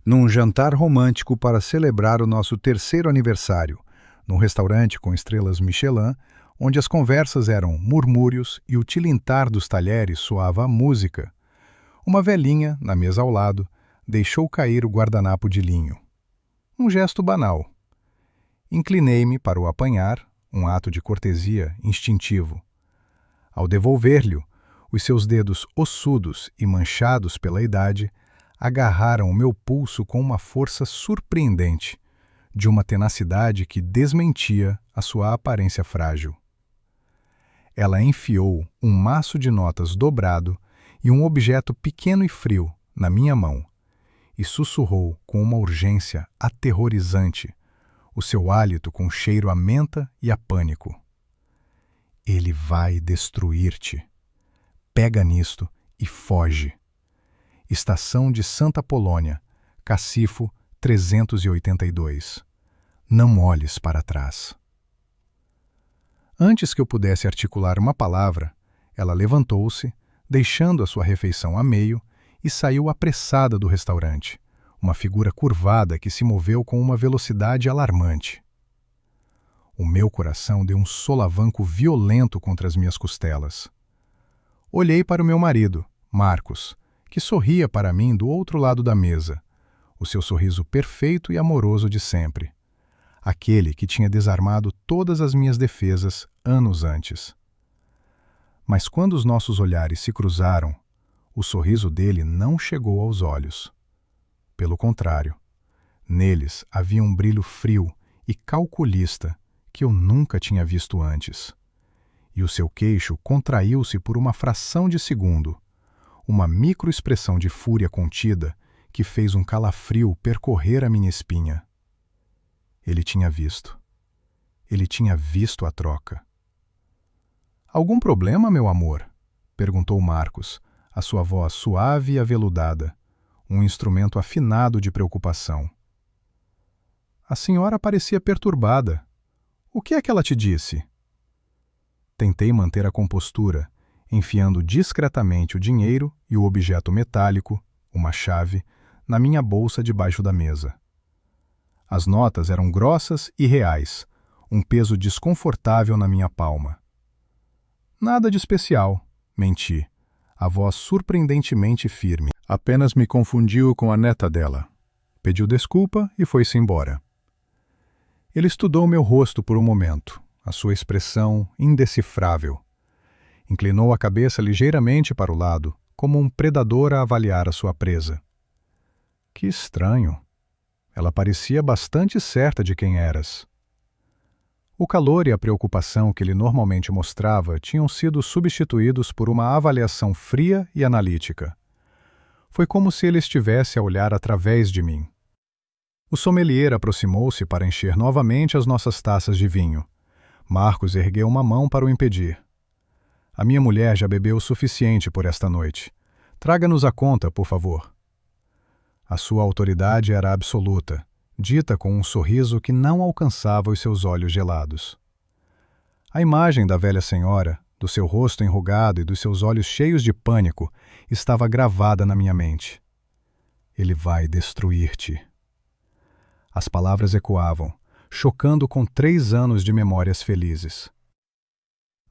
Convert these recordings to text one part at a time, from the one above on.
num jantar romântico para celebrar o nosso terceiro aniversário, num restaurante com estrelas Michelin, onde as conversas eram murmúrios e o tilintar dos talheres soava a música. Uma velhinha, na mesa ao lado, deixou cair o guardanapo de linho. Um gesto banal. Inclinei-me para o apanhar, um ato de cortesia instintivo. Ao devolver-lhe, os seus dedos ossudos e manchados pela idade agarraram o meu pulso com uma força surpreendente, de uma tenacidade que desmentia a sua aparência frágil. Ela enfiou um maço de notas dobrado e um objeto pequeno e frio na minha mão e sussurrou com uma urgência aterrorizante, o seu hálito com cheiro a menta e a pânico. Ele vai destruir-te. Pega nisto e foge. Estação de Santa Polônia, Cacifo 382. Não olhes para trás. Antes que eu pudesse articular uma palavra, ela levantou-se, deixando a sua refeição a meio, e saiu apressada do restaurante, uma figura curvada que se moveu com uma velocidade alarmante. O meu coração deu um solavanco violento contra as minhas costelas. Olhei para o meu marido, Marcos, que sorria para mim do outro lado da mesa, o seu sorriso perfeito e amoroso de sempre. Aquele que tinha desarmado todas as minhas defesas anos antes. Mas quando os nossos olhares se cruzaram, o sorriso dele não chegou aos olhos. Pelo contrário, neles havia um brilho frio e calculista que eu nunca tinha visto antes. E o seu queixo contraiu-se por uma fração de segundo, uma microexpressão de fúria contida que fez um calafrio percorrer a minha espinha. Ele tinha visto. Ele tinha visto a troca. "Algum problema, meu amor?" perguntou Marcos, a sua voz suave e aveludada, um instrumento afinado de preocupação. A senhora parecia perturbada. O que é que ela te disse? Tentei manter a compostura, enfiando discretamente o dinheiro e o objeto metálico, uma chave, na minha bolsa debaixo da mesa. As notas eram grossas e reais, um peso desconfortável na minha palma. Nada de especial, menti, a voz surpreendentemente firme. Apenas me confundiu com a neta dela. Pediu desculpa e foi-se embora. Ele estudou meu rosto por um momento, a sua expressão indecifrável. Inclinou a cabeça ligeiramente para o lado, como um predador a avaliar a sua presa. Que estranho. Ela parecia bastante certa de quem eras. O calor e a preocupação que ele normalmente mostrava tinham sido substituídos por uma avaliação fria e analítica. Foi como se ele estivesse a olhar através de mim. O sommelier aproximou-se para encher novamente as nossas taças de vinho. Marcos ergueu uma mão para o impedir. A minha mulher já bebeu o suficiente por esta noite. Traga-nos a conta, por favor. A sua autoridade era absoluta, dita com um sorriso que não alcançava os seus olhos gelados. A imagem da velha senhora, do seu rosto enrugado e dos seus olhos cheios de pânico, estava gravada na minha mente. Ele vai destruir-te. As palavras ecoavam, chocando com 3 anos de memórias felizes.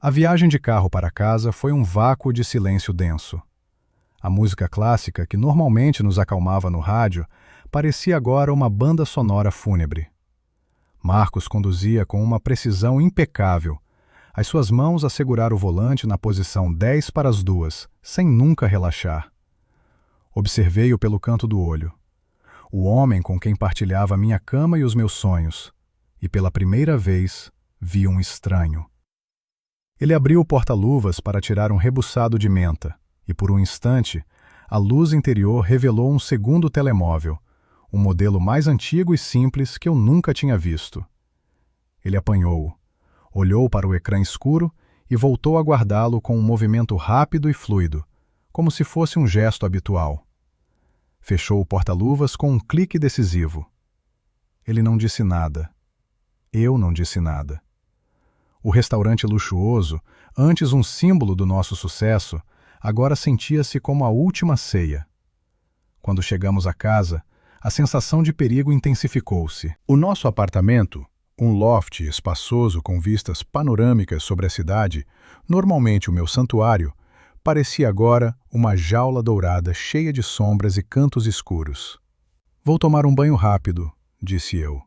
A viagem de carro para casa foi um vácuo de silêncio denso. A música clássica, que normalmente nos acalmava no rádio, parecia agora uma banda sonora fúnebre. Marcos conduzia com uma precisão impecável. As suas mãos a segurar o volante na posição 10 para as 2, sem nunca relaxar. Observei-o pelo canto do olho. O homem com quem partilhava minha cama e os meus sonhos. E pela primeira vez, vi um estranho. Ele abriu o porta-luvas para tirar um rebuçado de menta, e por um instante, a luz interior revelou um segundo telemóvel, um modelo mais antigo e simples que eu nunca tinha visto. Ele apanhou-o, olhou para o ecrã escuro e voltou a guardá-lo com um movimento rápido e fluido, como se fosse um gesto habitual. Fechou o porta-luvas com um clique decisivo. Ele não disse nada. Eu não disse nada. O restaurante luxuoso, antes um símbolo do nosso sucesso, agora sentia-se como a última ceia. Quando chegamos à casa, A sensação de perigo intensificou-se. O nosso apartamento, um loft espaçoso com vistas panorâmicas sobre a cidade, normalmente o meu santuário, parecia agora uma jaula dourada cheia de sombras e cantos escuros. "Vou tomar um banho rápido", disse eu,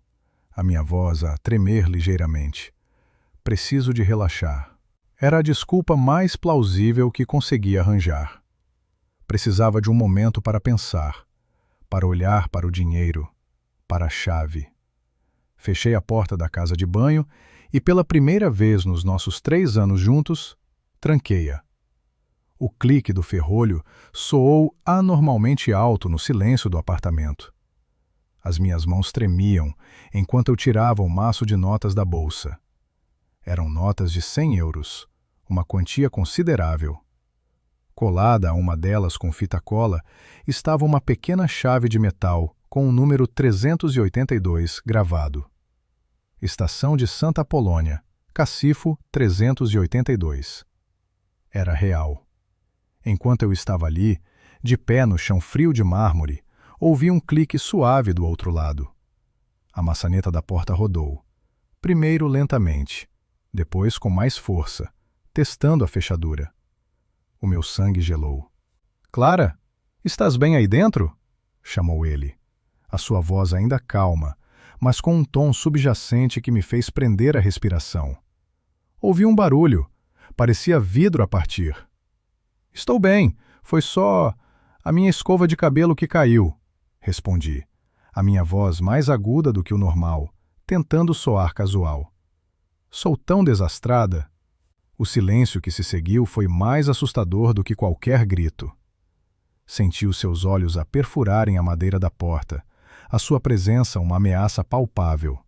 a minha voz a tremer ligeiramente. "Preciso de relaxar." Era a desculpa mais plausível que consegui arranjar. Precisava de um momento para pensar, para olhar para o dinheiro, para a chave. Fechei a porta da casa de banho e, pela primeira vez nos nossos 3 anos juntos, tranquei-a. O clique do ferrolho soou anormalmente alto no silêncio do apartamento. As minhas mãos tremiam enquanto eu tirava o maço de notas da bolsa. Eram notas de 100 euros, uma quantia considerável. Colada a uma delas com fita cola estava uma pequena chave de metal com o número 382 gravado. Estação de Santa Apolônia, Cacifo 382. Era real. Enquanto eu estava ali, de pé no chão frio de mármore, ouvi um clique suave do outro lado. A maçaneta da porta rodou. Primeiro lentamente, depois com mais força, testando a fechadura. O meu sangue gelou. "Clara, estás bem aí dentro?" chamou ele. A sua voz ainda calma, mas com um tom subjacente que me fez prender a respiração. Ouvi um barulho. Parecia vidro a partir. "Estou bem, foi só a minha escova de cabelo que caiu", respondi, a minha voz mais aguda do que o normal, tentando soar casual. "Sou tão desastrada." O silêncio que se seguiu foi mais assustador do que qualquer grito. Senti os seus olhos a perfurarem a madeira da porta, a sua presença uma ameaça palpável.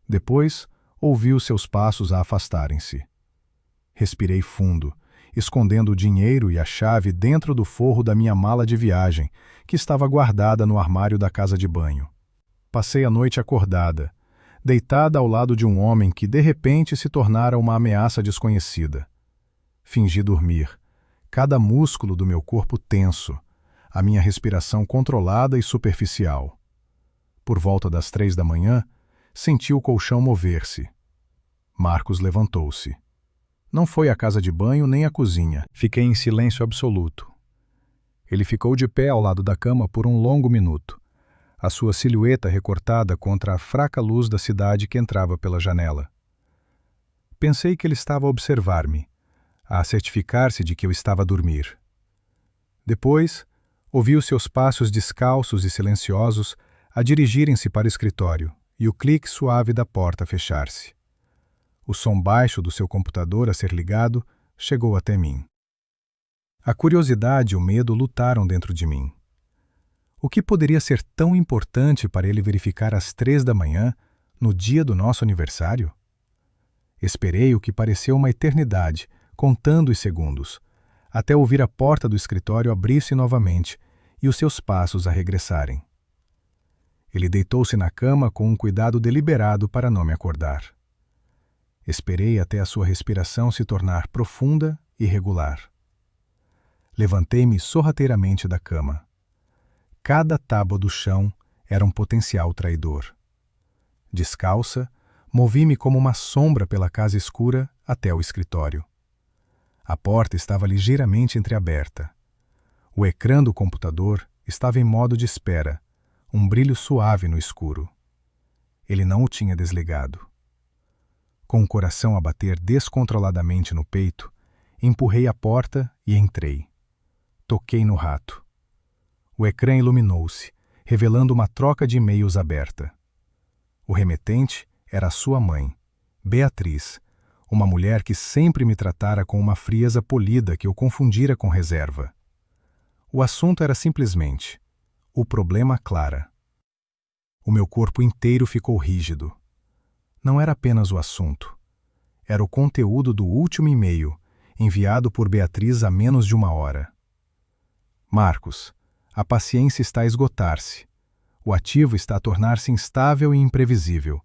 Depois, ouvi os seus passos a afastarem-se. Respirei fundo, escondendo o dinheiro e a chave dentro do forro da minha mala de viagem, que estava guardada no armário da casa de banho. Passei a noite acordada, deitada ao lado de um homem que de repente se tornara uma ameaça desconhecida. Fingi dormir, cada músculo do meu corpo tenso, a minha respiração controlada e superficial. Por volta das 3 da manhã, senti o colchão mover-se. Marcos levantou-se. Não foi à casa de banho nem à cozinha. Fiquei em silêncio absoluto. Ele ficou de pé ao lado da cama por um longo minuto, a sua silhueta recortada contra a fraca luz da cidade que entrava pela janela. Pensei que ele estava a observar-me, a certificar-se de que eu estava a dormir. Depois, ouvi os seus passos descalços e silenciosos a dirigirem-se para o escritório e o clique suave da porta a fechar-se. O som baixo do seu computador a ser ligado chegou até mim. A curiosidade e o medo lutaram dentro de mim. O que poderia ser tão importante para ele verificar às 3 da manhã, no dia do nosso aniversário? Esperei o que pareceu uma eternidade, contando os segundos, até ouvir a porta do escritório abrir-se novamente e os seus passos a regressarem. Ele deitou-se na cama com um cuidado deliberado para não me acordar. Esperei até a sua respiração se tornar profunda e regular. Levantei-me sorrateiramente da cama. Cada tábua do chão era um potencial traidor. Descalça, movi-me como uma sombra pela casa escura até o escritório. A porta estava ligeiramente entreaberta. O ecrã do computador estava em modo de espera, um brilho suave no escuro. Ele não o tinha desligado. Com o coração a bater descontroladamente no peito, empurrei a porta e entrei. Toquei no rato. O ecrã iluminou-se, revelando uma troca de e-mails aberta. O remetente era a sua mãe, Beatriz, uma mulher que sempre me tratara com uma frieza polida que eu confundira com reserva. O assunto era simplesmente: o problema Clara. O meu corpo inteiro ficou rígido. Não era apenas o assunto. Era o conteúdo do último e-mail, enviado por Beatriz há menos de 1 hora. Marcos, a paciência está a esgotar-se. O ativo está a tornar-se instável e imprevisível.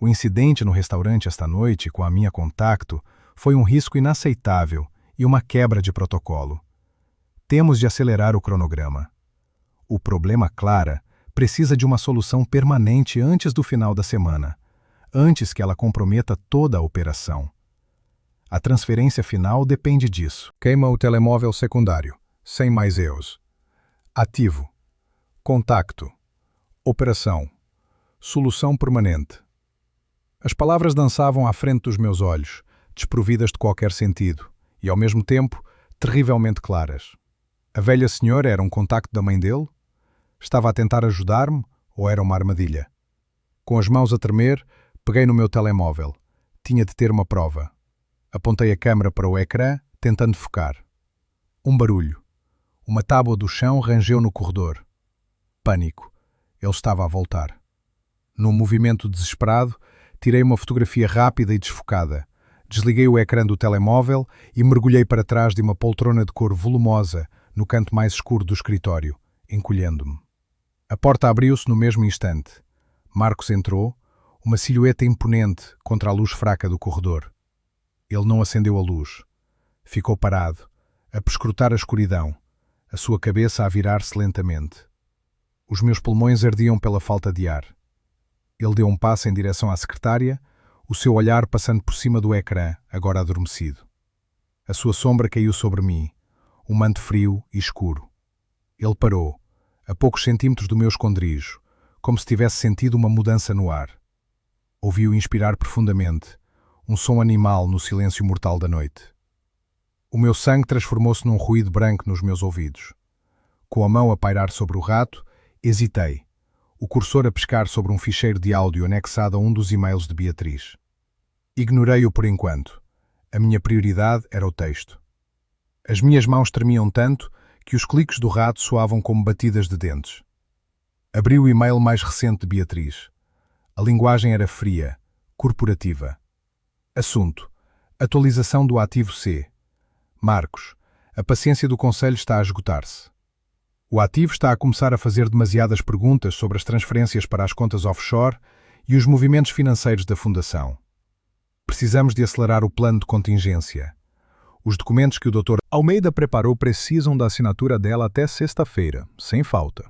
O incidente no restaurante esta noite com a minha contacto foi um risco inaceitável e uma quebra de protocolo. Temos de acelerar o cronograma. O problema Clara Precisa de uma solução permanente antes do final da semana, antes que ela comprometa toda a operação. A transferência final depende disso. Queima o telemóvel secundário, sem mais erros. Ativo. Contacto. Operação. Solução permanente. As palavras dançavam à frente dos meus olhos, desprovidas de qualquer sentido, e ao mesmo tempo, terrivelmente claras. A velha senhora era um contacto da mãe dele? Estava a tentar ajudar-me ou era uma armadilha? Com as mãos a tremer, peguei no meu telemóvel. Tinha de ter uma prova. Apontei a câmera para o ecrã, tentando focar. Um barulho. Uma tábua do chão rangeu no corredor. Pânico. Ele estava a voltar. Num movimento desesperado, tirei uma fotografia rápida e desfocada. Desliguei o ecrã do telemóvel e mergulhei para trás de uma poltrona de cor volumosa no canto mais escuro do escritório, encolhendo-me. A porta abriu-se no mesmo instante. Marcos entrou, uma silhueta imponente contra a luz fraca do corredor. Ele não acendeu a luz. Ficou parado, a perscrutar a escuridão, a sua cabeça a virar-se lentamente. Os meus pulmões ardiam pela falta de ar. Ele deu um passo em direção à secretária, o seu olhar passando por cima do ecrã, agora adormecido. A sua sombra caiu sobre mim, um manto frio e escuro. Ele parou, a poucos centímetros do meu esconderijo, como se tivesse sentido uma mudança no ar. Ouvi-o inspirar profundamente, um som animal no silêncio mortal da noite. O meu sangue transformou-se num ruído branco nos meus ouvidos. Com a mão a pairar sobre o rato, hesitei, o cursor a pescar sobre um ficheiro de áudio anexado a um dos e-mails de Beatriz. Ignorei-o por enquanto. A minha prioridade era o texto. As minhas mãos tremiam tanto que os cliques do rato soavam como batidas de dentes. Abri o e-mail mais recente de Beatriz. A linguagem era fria, corporativa. Assunto: atualização do ativo C. Marcos, a paciência do conselho está a esgotar-se. O ativo está a começar a fazer demasiadas perguntas sobre as transferências para as contas offshore e os movimentos financeiros da Fundação. Precisamos de acelerar o plano de contingência. Os documentos que o Dr. Almeida preparou precisam da assinatura dela até sexta-feira, sem falta.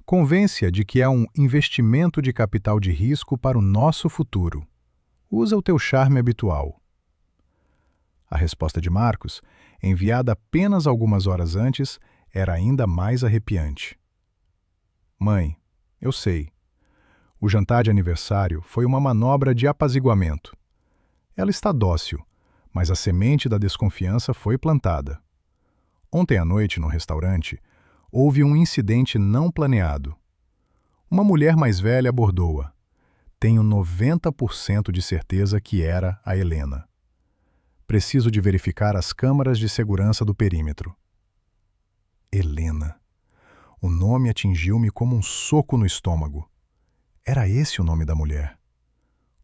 Convence-a de que é um investimento de capital de risco para o nosso futuro. Usa o teu charme habitual. A resposta de Marcos, enviada apenas algumas horas antes, era ainda mais arrepiante. Mãe, eu sei. O jantar de aniversário foi uma manobra de apaziguamento. Ela está dócil, mas a semente da desconfiança foi plantada. Ontem à noite, no restaurante, houve um incidente não planeado. Uma mulher mais velha abordou-a. Tenho 90% de certeza que era a Helena. Preciso de verificar as câmaras de segurança do perímetro. Helena. O nome atingiu-me como um soco no estômago. Era esse o nome da mulher.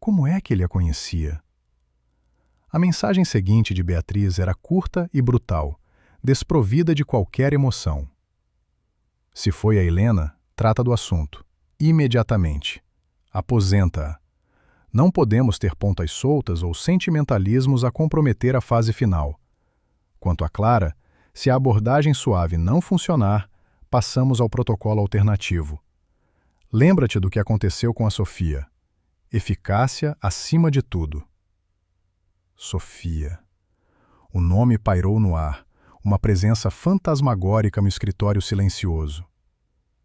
Como é que ele a conhecia? A mensagem seguinte de Beatriz era curta e brutal, desprovida de qualquer emoção. Se foi a Helena, trata do assunto. Imediatamente. Aposenta-a. Não podemos ter pontas soltas ou sentimentalismos a comprometer a fase final. Quanto a Clara, se a abordagem suave não funcionar, passamos ao protocolo alternativo. Lembra-te do que aconteceu com a Sofia. Eficácia acima de tudo. Sofia. O nome pairou no ar, uma presença fantasmagórica no escritório silencioso.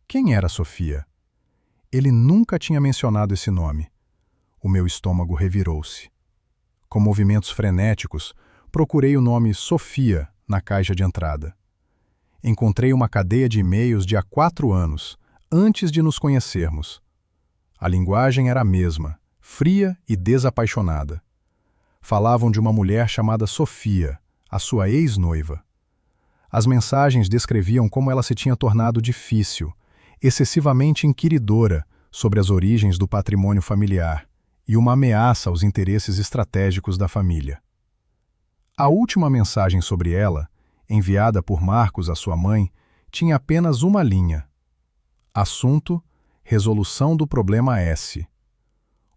Quem era Sofia? Ele nunca tinha mencionado esse nome. O meu estômago revirou-se. Com movimentos frenéticos, procurei o nome Sofia na caixa de entrada. Encontrei uma cadeia de e-mails de há 4 anos, antes de nos conhecermos. A linguagem era a mesma, fria e desapaixonada. Falavam de uma mulher chamada Sofia, a sua ex-noiva. As mensagens descreviam como ela se tinha tornado difícil, excessivamente inquiridora sobre as origens do patrimônio familiar e uma ameaça aos interesses estratégicos da família. A última mensagem sobre ela, enviada por Marcos à sua mãe, tinha apenas uma linha. Assunto: resolução do problema S.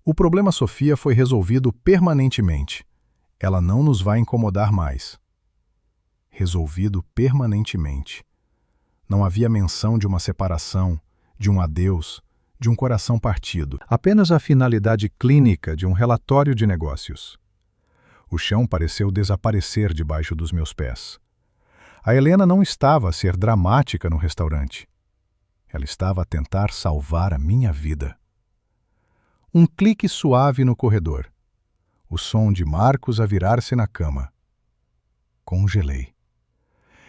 O problema Sofia foi resolvido permanentemente. Ela não nos vai incomodar mais. Resolvido permanentemente. Não havia menção de uma separação, de um adeus, de um coração partido. Apenas a finalidade clínica de um relatório de negócios. O chão pareceu desaparecer debaixo dos meus pés. A Helena não estava a ser dramática no restaurante. Ela estava a tentar salvar a minha vida. Um clique suave no corredor. O som de Marcos a virar-se na cama. Congelei.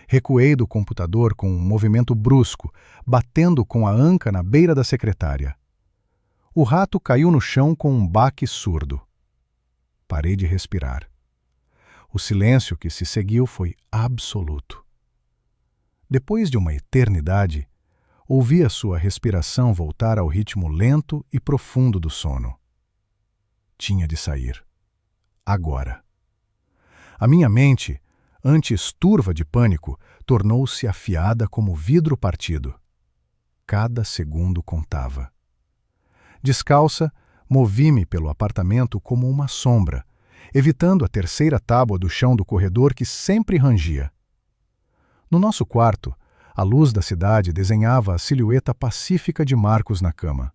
Recuei do computador com um movimento brusco, batendo com a anca na beira da secretária. O rato caiu no chão com um baque surdo. Parei de respirar. O silêncio que se seguiu foi absoluto. Depois de uma eternidade, ouvi a sua respiração voltar ao ritmo lento e profundo do sono. Tinha de sair. Agora. A minha mente, antes turva de pânico, tornou-se afiada como vidro partido. Cada segundo contava. Descalça, movi-me pelo apartamento como uma sombra, evitando a terceira tábua do chão do corredor que sempre rangia. No nosso quarto, a luz da cidade desenhava a silhueta pacífica de Marcos na cama.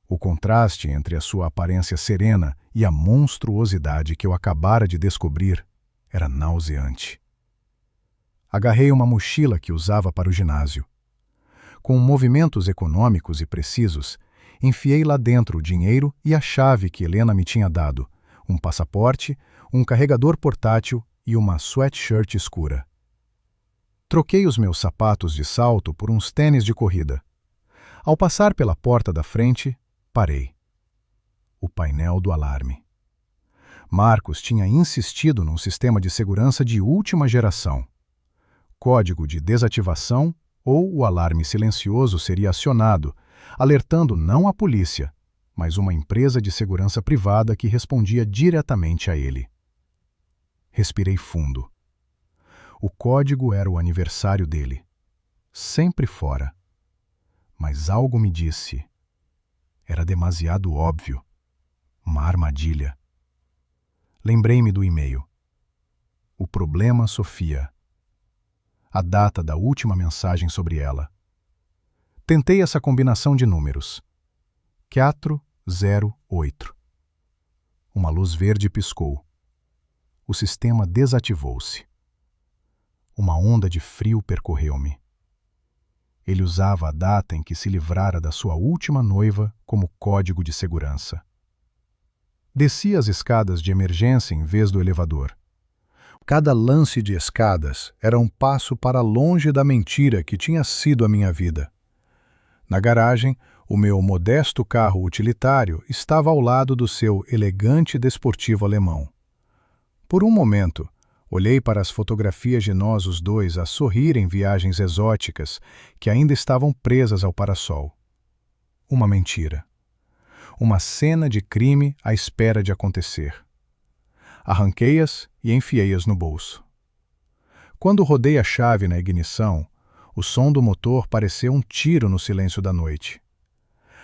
O contraste entre a sua aparência serena e a monstruosidade que eu acabara de descobrir era nauseante. Agarrei uma mochila que usava para o ginásio. Com movimentos econômicos e precisos, enfiei lá dentro o dinheiro e a chave que Helena me tinha dado, um passaporte, um carregador portátil e uma sweatshirt escura. Troquei os meus sapatos de salto por uns tênis de corrida. Ao passar pela porta da frente, parei. O painel do alarme. Marcos tinha insistido num sistema de segurança de última geração. Código de desativação ou o alarme silencioso seria acionado, alertando não a polícia, mas uma empresa de segurança privada que respondia diretamente a ele. Respirei fundo. O código era o aniversário dele. Sempre fora. Mas algo me disse. Era demasiado óbvio. Uma armadilha. Lembrei-me do e-mail. O problema Sofia. A data da última mensagem sobre ela. Tentei essa combinação de números. 408. Uma luz verde piscou. O sistema desativou-se. Uma onda de frio percorreu-me. Ele usava a data em que se livrara da sua última noiva como código de segurança. Desci as escadas de emergência em vez do elevador. Cada lance de escadas era um passo para longe da mentira que tinha sido a minha vida. Na garagem, o meu modesto carro utilitário estava ao lado do seu elegante desportivo alemão. Por um momento, olhei para as fotografias de nós os dois a sorrir em viagens exóticas que ainda estavam presas ao parasol. Uma mentira. Uma cena de crime à espera de acontecer. Arranquei-as e enfiei-as no bolso. Quando rodei a chave na ignição, o som do motor pareceu um tiro no silêncio da noite.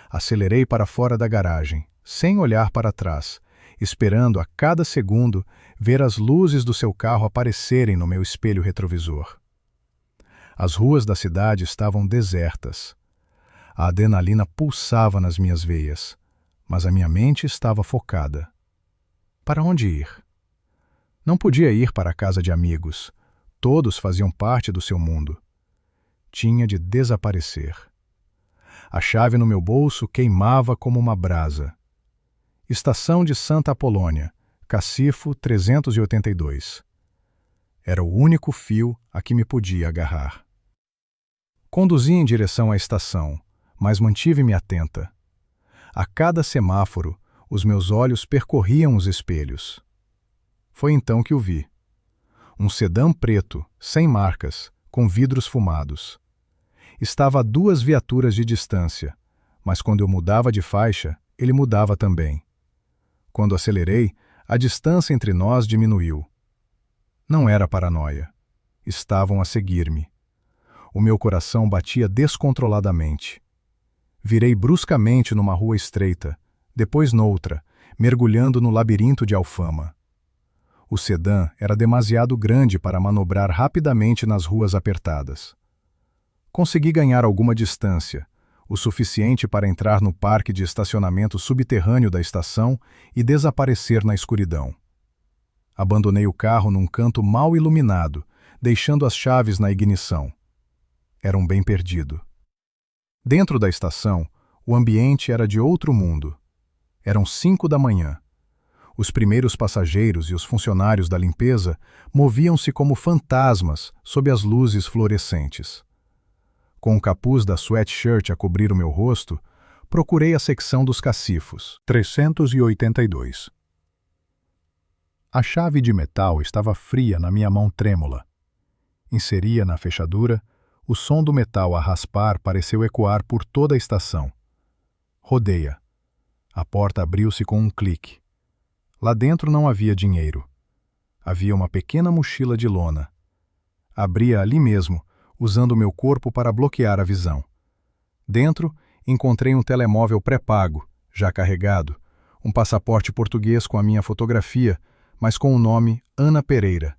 Acelerei para fora da garagem, sem olhar para trás, esperando a cada segundo ver as luzes do seu carro aparecerem no meu espelho retrovisor. As ruas da cidade estavam desertas. A adrenalina pulsava nas minhas veias, mas a minha mente estava focada. Para onde ir? Não podia ir para a casa de amigos. Todos faziam parte do seu mundo. Tinha de desaparecer. A chave no meu bolso queimava como uma brasa. Estação de Santa Apolônia, Cacifo 382. Era o único fio a que me podia agarrar. Conduzi em direção à estação, mas mantive-me atenta. A cada semáforo, os meus olhos percorriam os espelhos. Foi então que o vi. Um sedã preto, sem marcas, com vidros fumados. Estava a 2 viaturas de distância, mas quando eu mudava de faixa, ele mudava também. Quando acelerei, a distância entre nós diminuiu. Não era paranoia. Estavam a seguir-me. O meu coração batia descontroladamente. Virei bruscamente numa rua estreita, depois noutra, mergulhando no labirinto de Alfama. O sedã era demasiado grande para manobrar rapidamente nas ruas apertadas. Consegui ganhar alguma distância, o suficiente para entrar no parque de estacionamento subterrâneo da estação e desaparecer na escuridão. Abandonei o carro num canto mal iluminado, deixando as chaves na ignição. Era um bem perdido. Dentro da estação, o ambiente era de outro mundo. Eram 5 da manhã. Os primeiros passageiros e os funcionários da limpeza moviam-se como fantasmas sob as luzes fluorescentes. Com o capuz da sweatshirt a cobrir o meu rosto, procurei a secção dos cacifos. 382. A chave de metal estava fria na minha mão trêmula. Inseria na fechadura, o som do metal a raspar pareceu ecoar por toda a estação. Rodei-a. A porta abriu-se com um clique. Lá dentro não havia dinheiro. Havia uma pequena mochila de lona. Abri-a ali mesmo, usando meu corpo para bloquear a visão. Dentro, encontrei um telemóvel pré-pago, já carregado, um passaporte português com a minha fotografia, mas com o nome Ana Pereira,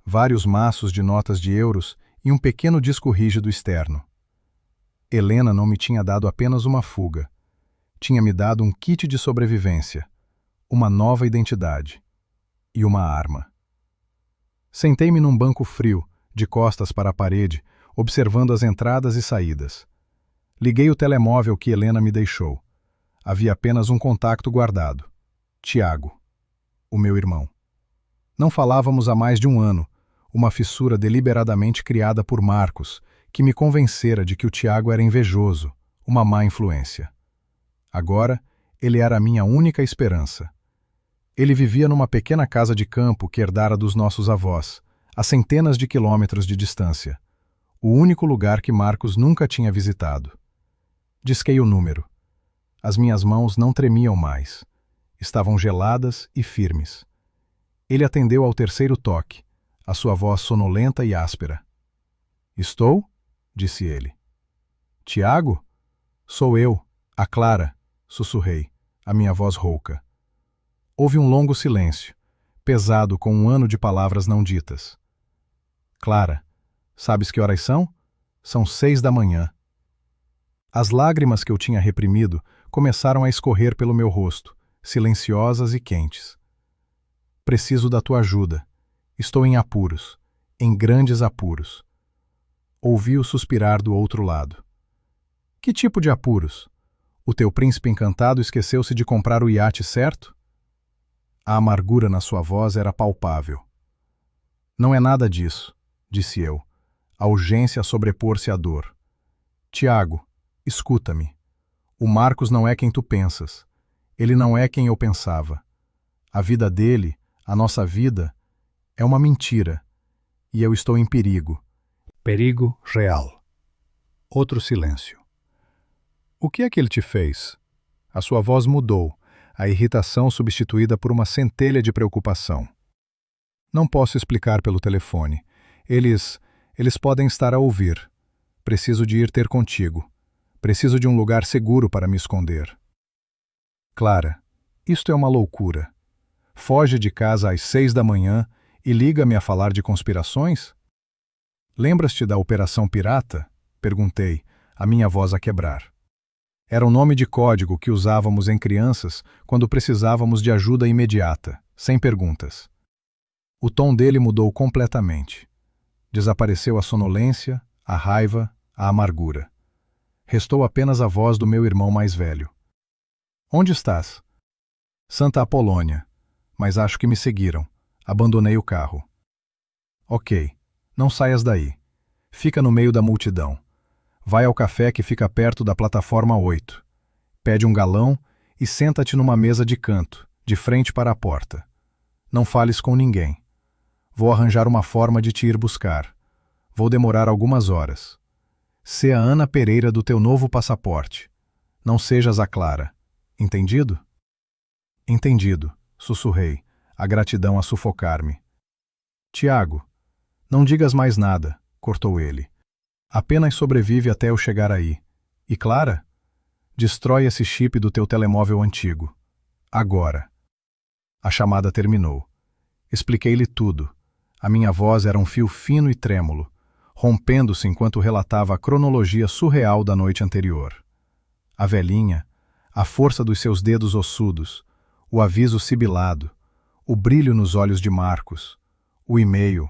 vários maços de notas de euros e um pequeno disco rígido externo. Helena não me tinha dado apenas uma fuga. Tinha me dado um kit de sobrevivência, uma nova identidade e uma arma. Sentei-me num banco frio, de costas para a parede, observando as entradas e saídas. Liguei o telemóvel que Helena me deixou. Havia apenas um contacto guardado. Tiago, o meu irmão. Não falávamos há mais de um ano, uma fissura deliberadamente criada por Marcos, que me convencera de que o Tiago era invejoso, uma má influência. Agora, ele era a minha única esperança. Ele vivia numa pequena casa de campo que herdara dos nossos avós, a centenas de quilômetros de distância. O único lugar que Marcos nunca tinha visitado. Disquei o número. As minhas mãos não tremiam mais. Estavam geladas e firmes. Ele atendeu ao terceiro toque, a sua voz sonolenta e áspera. "Estou?" disse ele. "Tiago? Sou eu, a Clara", sussurrei, a minha voz rouca. Houve um longo silêncio, pesado com um ano de palavras não ditas. "Clara, sabes que horas são? São 6 da manhã." As lágrimas que eu tinha reprimido começaram a escorrer pelo meu rosto, silenciosas e quentes. "Preciso da tua ajuda. Estou em apuros, em grandes apuros." Ouvi-o suspirar do outro lado. "Que tipo de apuros? O teu príncipe encantado esqueceu-se de comprar o iate certo?" A amargura na sua voz era palpável. "Não é nada disso", disse eu, a urgência a sobrepor-se à dor. "Tiago, escuta-me. O Marcos não é quem tu pensas. Ele não é quem eu pensava. A vida dele, a nossa vida, é uma mentira. E eu estou em perigo. Perigo real." Outro silêncio. "O que é que ele te fez?" A sua voz mudou, a irritação substituída por uma centelha de preocupação. "Não posso explicar pelo telefone. Eles podem estar a ouvir. Preciso de ir ter contigo. Preciso de um lugar seguro para me esconder." "Clara, isto é uma loucura. Foge de casa às 6 da manhã e liga-me a falar de conspirações?" "Lembras-te da Operação Pirata?" perguntei, a minha voz a quebrar. Era um nome de código que usávamos em crianças quando precisávamos de ajuda imediata, sem perguntas. O tom dele mudou completamente. Desapareceu a sonolência, a raiva, a amargura. Restou apenas a voz do meu irmão mais velho. "Onde estás?" "Santa Apolônia, mas acho que me seguiram. Abandonei o carro." "Ok, não saias daí. Fica no meio da multidão. Vai ao café que fica perto da plataforma 8. Pede um galão e senta-te numa mesa de canto, de frente para a porta. Não fales com ninguém. Vou arranjar uma forma de te ir buscar. Vou demorar algumas horas. Sê a Ana Pereira do teu novo passaporte. Não sejas a Clara. Entendido?" "Entendido", sussurrei, a gratidão a sufocar-me. "Tiago, não digas mais nada", cortou ele. "Apenas sobrevive até eu chegar aí. E Clara? Destrói esse chip do teu telemóvel antigo. Agora." A chamada terminou. Expliquei-lhe tudo. A minha voz era um fio fino e trêmulo, rompendo-se enquanto relatava a cronologia surreal da noite anterior. A velhinha, a força dos seus dedos ossudos, o aviso sibilado, o brilho nos olhos de Marcos, o e-mail,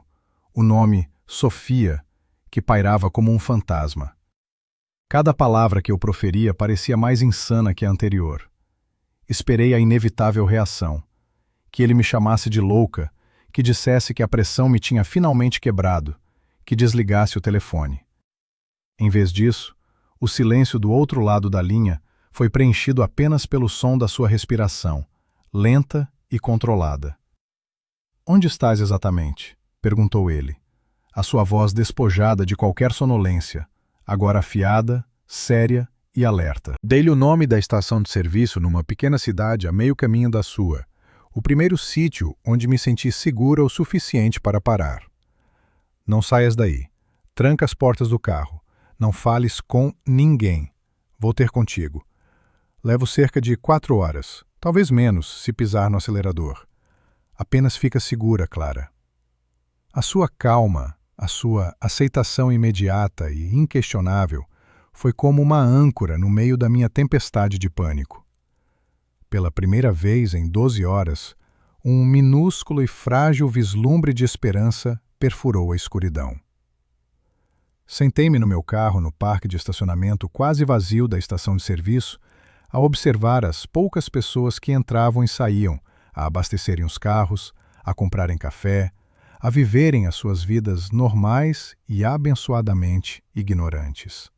o nome Sofia, que pairava como um fantasma. Cada palavra que eu proferia parecia mais insana que a anterior. Esperei a inevitável reação, que ele me chamasse de louca, que dissesse que a pressão me tinha finalmente quebrado, que desligasse o telefone. Em vez disso, o silêncio do outro lado da linha foi preenchido apenas pelo som da sua respiração, lenta e controlada. "Onde estás exatamente?" perguntou ele, a sua voz despojada de qualquer sonolência, agora afiada, séria e alerta. Dei-lhe o nome da estação de serviço numa pequena cidade a meio caminho da sua, o primeiro sítio onde me senti segura o suficiente para parar. "Não saias daí. Tranca as portas do carro. Não fales com ninguém. Vou ter contigo. Levo cerca de 4 horas, talvez menos, se pisar no acelerador. Apenas fica segura, Clara." A sua calma, a sua aceitação imediata e inquestionável foi como uma âncora no meio da minha tempestade de pânico. Pela primeira vez em 12 horas, um minúsculo e frágil vislumbre de esperança perfurou a escuridão. Sentei-me no meu carro no parque de estacionamento quase vazio da estação de serviço, a observar as poucas pessoas que entravam e saíam, a abastecerem os carros, a comprarem café, a viverem as suas vidas normais e abençoadamente ignorantes.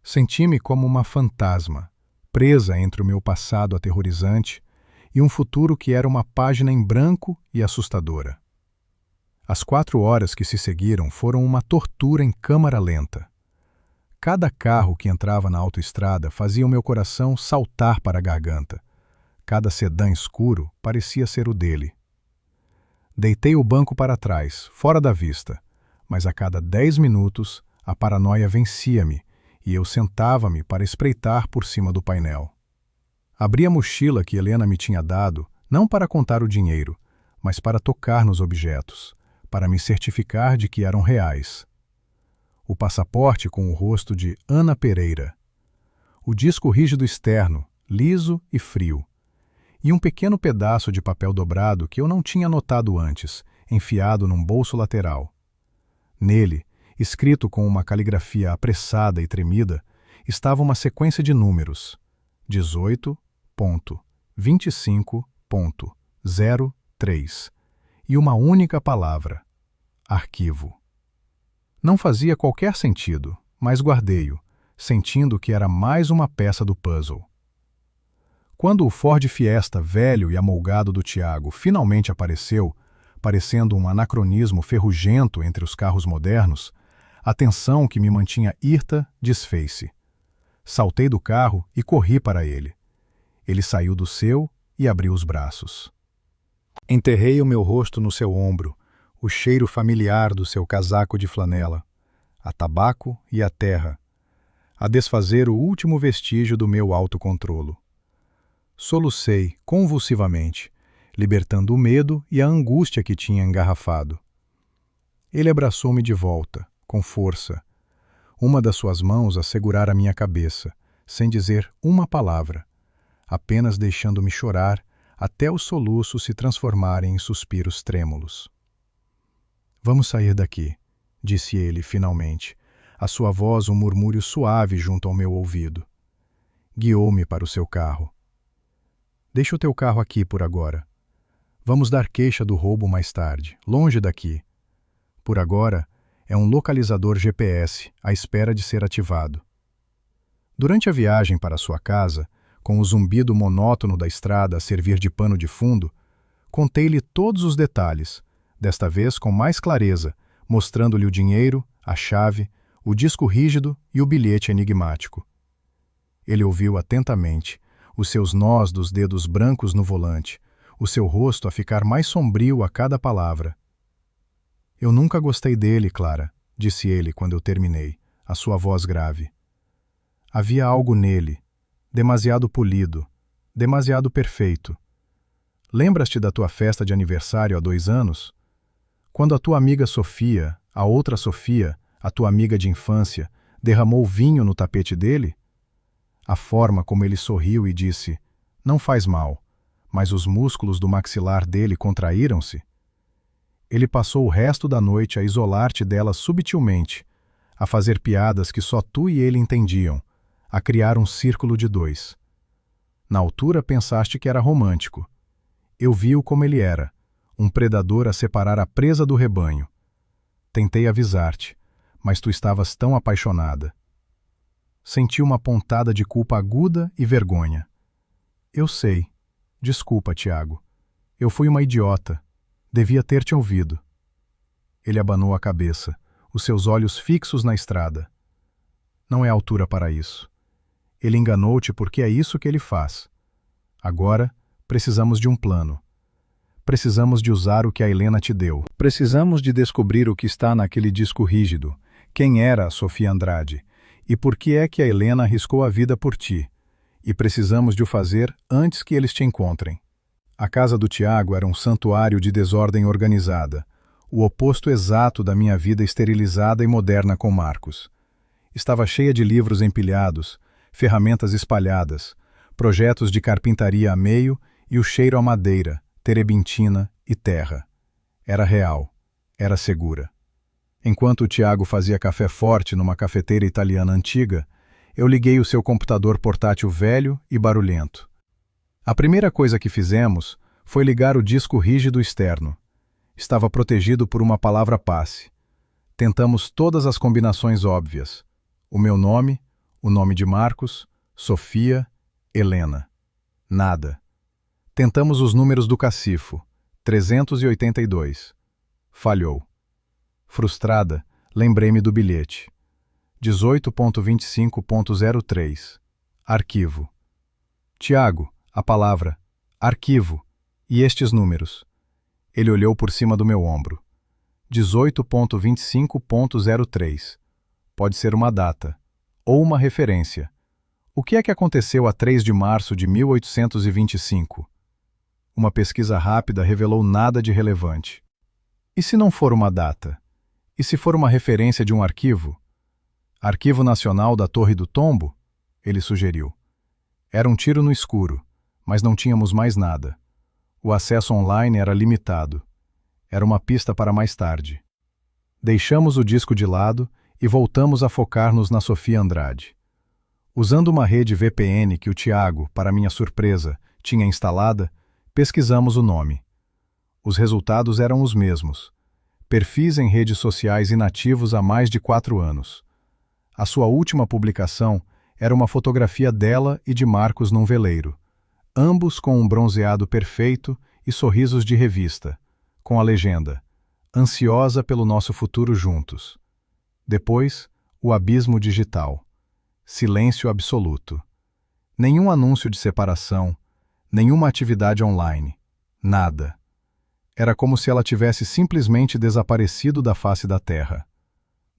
Senti-me como uma fantasma, presa entre o meu passado aterrorizante e um futuro que era uma página em branco e assustadora. As 4 horas que se seguiram foram uma tortura em câmara lenta. Cada carro que entrava na autoestrada fazia o meu coração saltar para a garganta. Cada sedã escuro parecia ser o dele. Deitei o banco para trás, fora da vista, mas a cada 10 minutos a paranoia vencia-me e eu sentava-me para espreitar por cima do painel. Abri a mochila que Helena me tinha dado, não para contar o dinheiro, mas para tocar nos objetos, para me certificar de que eram reais. O passaporte com o rosto de Ana Pereira, o disco rígido externo, liso e frio, e um pequeno pedaço de papel dobrado que eu não tinha notado antes, enfiado num bolso lateral. Nele, escrito com uma caligrafia apressada e tremida, estava uma sequência de números: 18.25.03 e uma única palavra: arquivo. Não fazia qualquer sentido, mas guardei-o, sentindo que era mais uma peça do puzzle. Quando o Ford Fiesta velho e amolgado do Tiago finalmente apareceu, parecendo um anacronismo ferrugento entre os carros modernos, a tensão que me mantinha hirta desfez-se. Saltei do carro e corri para ele. Ele saiu do seu e abriu os braços. Enterrei o meu rosto no seu ombro, o cheiro familiar do seu casaco de flanela, a tabaco e a terra, a desfazer o último vestígio do meu autocontrolo. Solucei convulsivamente, libertando o medo e a angústia que tinha engarrafado. Ele abraçou-me de volta, com força. Uma das suas mãos a segurar a minha cabeça, sem dizer uma palavra, apenas deixando-me chorar até os soluços se transformarem em suspiros trêmulos. "Vamos sair daqui", disse ele finalmente, a sua voz um murmúrio suave junto ao meu ouvido. Guiou-me para o seu carro. "Deixa o teu carro aqui por agora. Vamos dar queixa do roubo mais tarde, longe daqui. Por agora, é um localizador GPS à espera de ser ativado." Durante a viagem para sua casa, com o zumbido monótono da estrada a servir de pano de fundo, contei-lhe todos os detalhes, desta vez com mais clareza, mostrando-lhe o dinheiro, a chave, o disco rígido e o bilhete enigmático. Ele ouviu atentamente, os seus nós dos dedos brancos no volante, o seu rosto a ficar mais sombrio a cada palavra. "Eu nunca gostei dele, Clara", disse ele quando eu terminei, a sua voz grave. "Havia algo nele, demasiado polido, demasiado perfeito. Lembras-te da tua festa de aniversário há 2 anos? Quando a tua amiga Sofia, a outra Sofia, a tua amiga de infância, derramou vinho no tapete dele? A forma como ele sorriu e disse: "Não faz mal", mas os músculos do maxilar dele contraíram-se. Ele passou o resto da noite a isolar-te dela subtilmente, a fazer piadas que só tu e ele entendiam, a criar um círculo de dois. Na altura pensaste que era romântico. Eu vi-o como ele era, um predador a separar a presa do rebanho. Tentei avisar-te, mas tu estavas tão apaixonada. Senti uma pontada de culpa aguda e vergonha. Eu sei. Desculpa, Tiago. Eu fui uma idiota. Devia ter te ouvido. Ele abanou a cabeça, os seus olhos fixos na estrada. Não é altura para isso. Ele enganou-te porque é isso que ele faz. Agora, precisamos de um plano. Precisamos de usar o que a Helena te deu. Precisamos de descobrir o que está naquele disco rígido. Quem era a Sofia Andrade? E por que é que a Helena arriscou a vida por ti? E precisamos de o fazer antes que eles te encontrem. A casa do Tiago era um santuário de desordem organizada, o oposto exato da minha vida esterilizada e moderna com Marcos. Estava cheia de livros empilhados, ferramentas espalhadas, projetos de carpintaria a meio e o cheiro a madeira, terebintina e terra. Era real, era segura. Enquanto o Tiago fazia café forte numa cafeteira italiana antiga, eu liguei o seu computador portátil velho e barulhento. A primeira coisa que fizemos foi ligar o disco rígido externo. Estava protegido por uma palavra passe. Tentamos todas as combinações óbvias. O meu nome, o nome de Marcos, Sofia, Helena. Nada. Tentamos os números do cacifo. 382. Falhou. Frustrada, lembrei-me do bilhete. 18.25.03. Arquivo. Tiago, a palavra. Arquivo. E estes números. Ele olhou por cima do meu ombro. 18.25.03. Pode ser uma data. Ou uma referência. O que é que aconteceu a 3 de março de 1825? Uma pesquisa rápida revelou nada de relevante. E se não for uma data? E se for uma referência de um arquivo? Arquivo Nacional da Torre do Tombo? Ele sugeriu. Era um tiro no escuro, mas não tínhamos mais nada. O acesso online era limitado. Era uma pista para mais tarde. Deixamos o disco de lado e voltamos a focar-nos na Sofia Andrade. Usando uma rede VPN que o Tiago, para minha surpresa, tinha instalada, pesquisamos o nome. Os resultados eram os mesmos. Perfis em redes sociais inativos há mais de 4 anos. A sua última publicação era uma fotografia dela e de Marcos num veleiro, ambos com um bronzeado perfeito e sorrisos de revista, com a legenda: "Ansiosa pelo nosso futuro juntos". Depois, o abismo digital. Silêncio absoluto. Nenhum anúncio de separação, nenhuma atividade online. Nada. Era como se ela tivesse simplesmente desaparecido da face da Terra.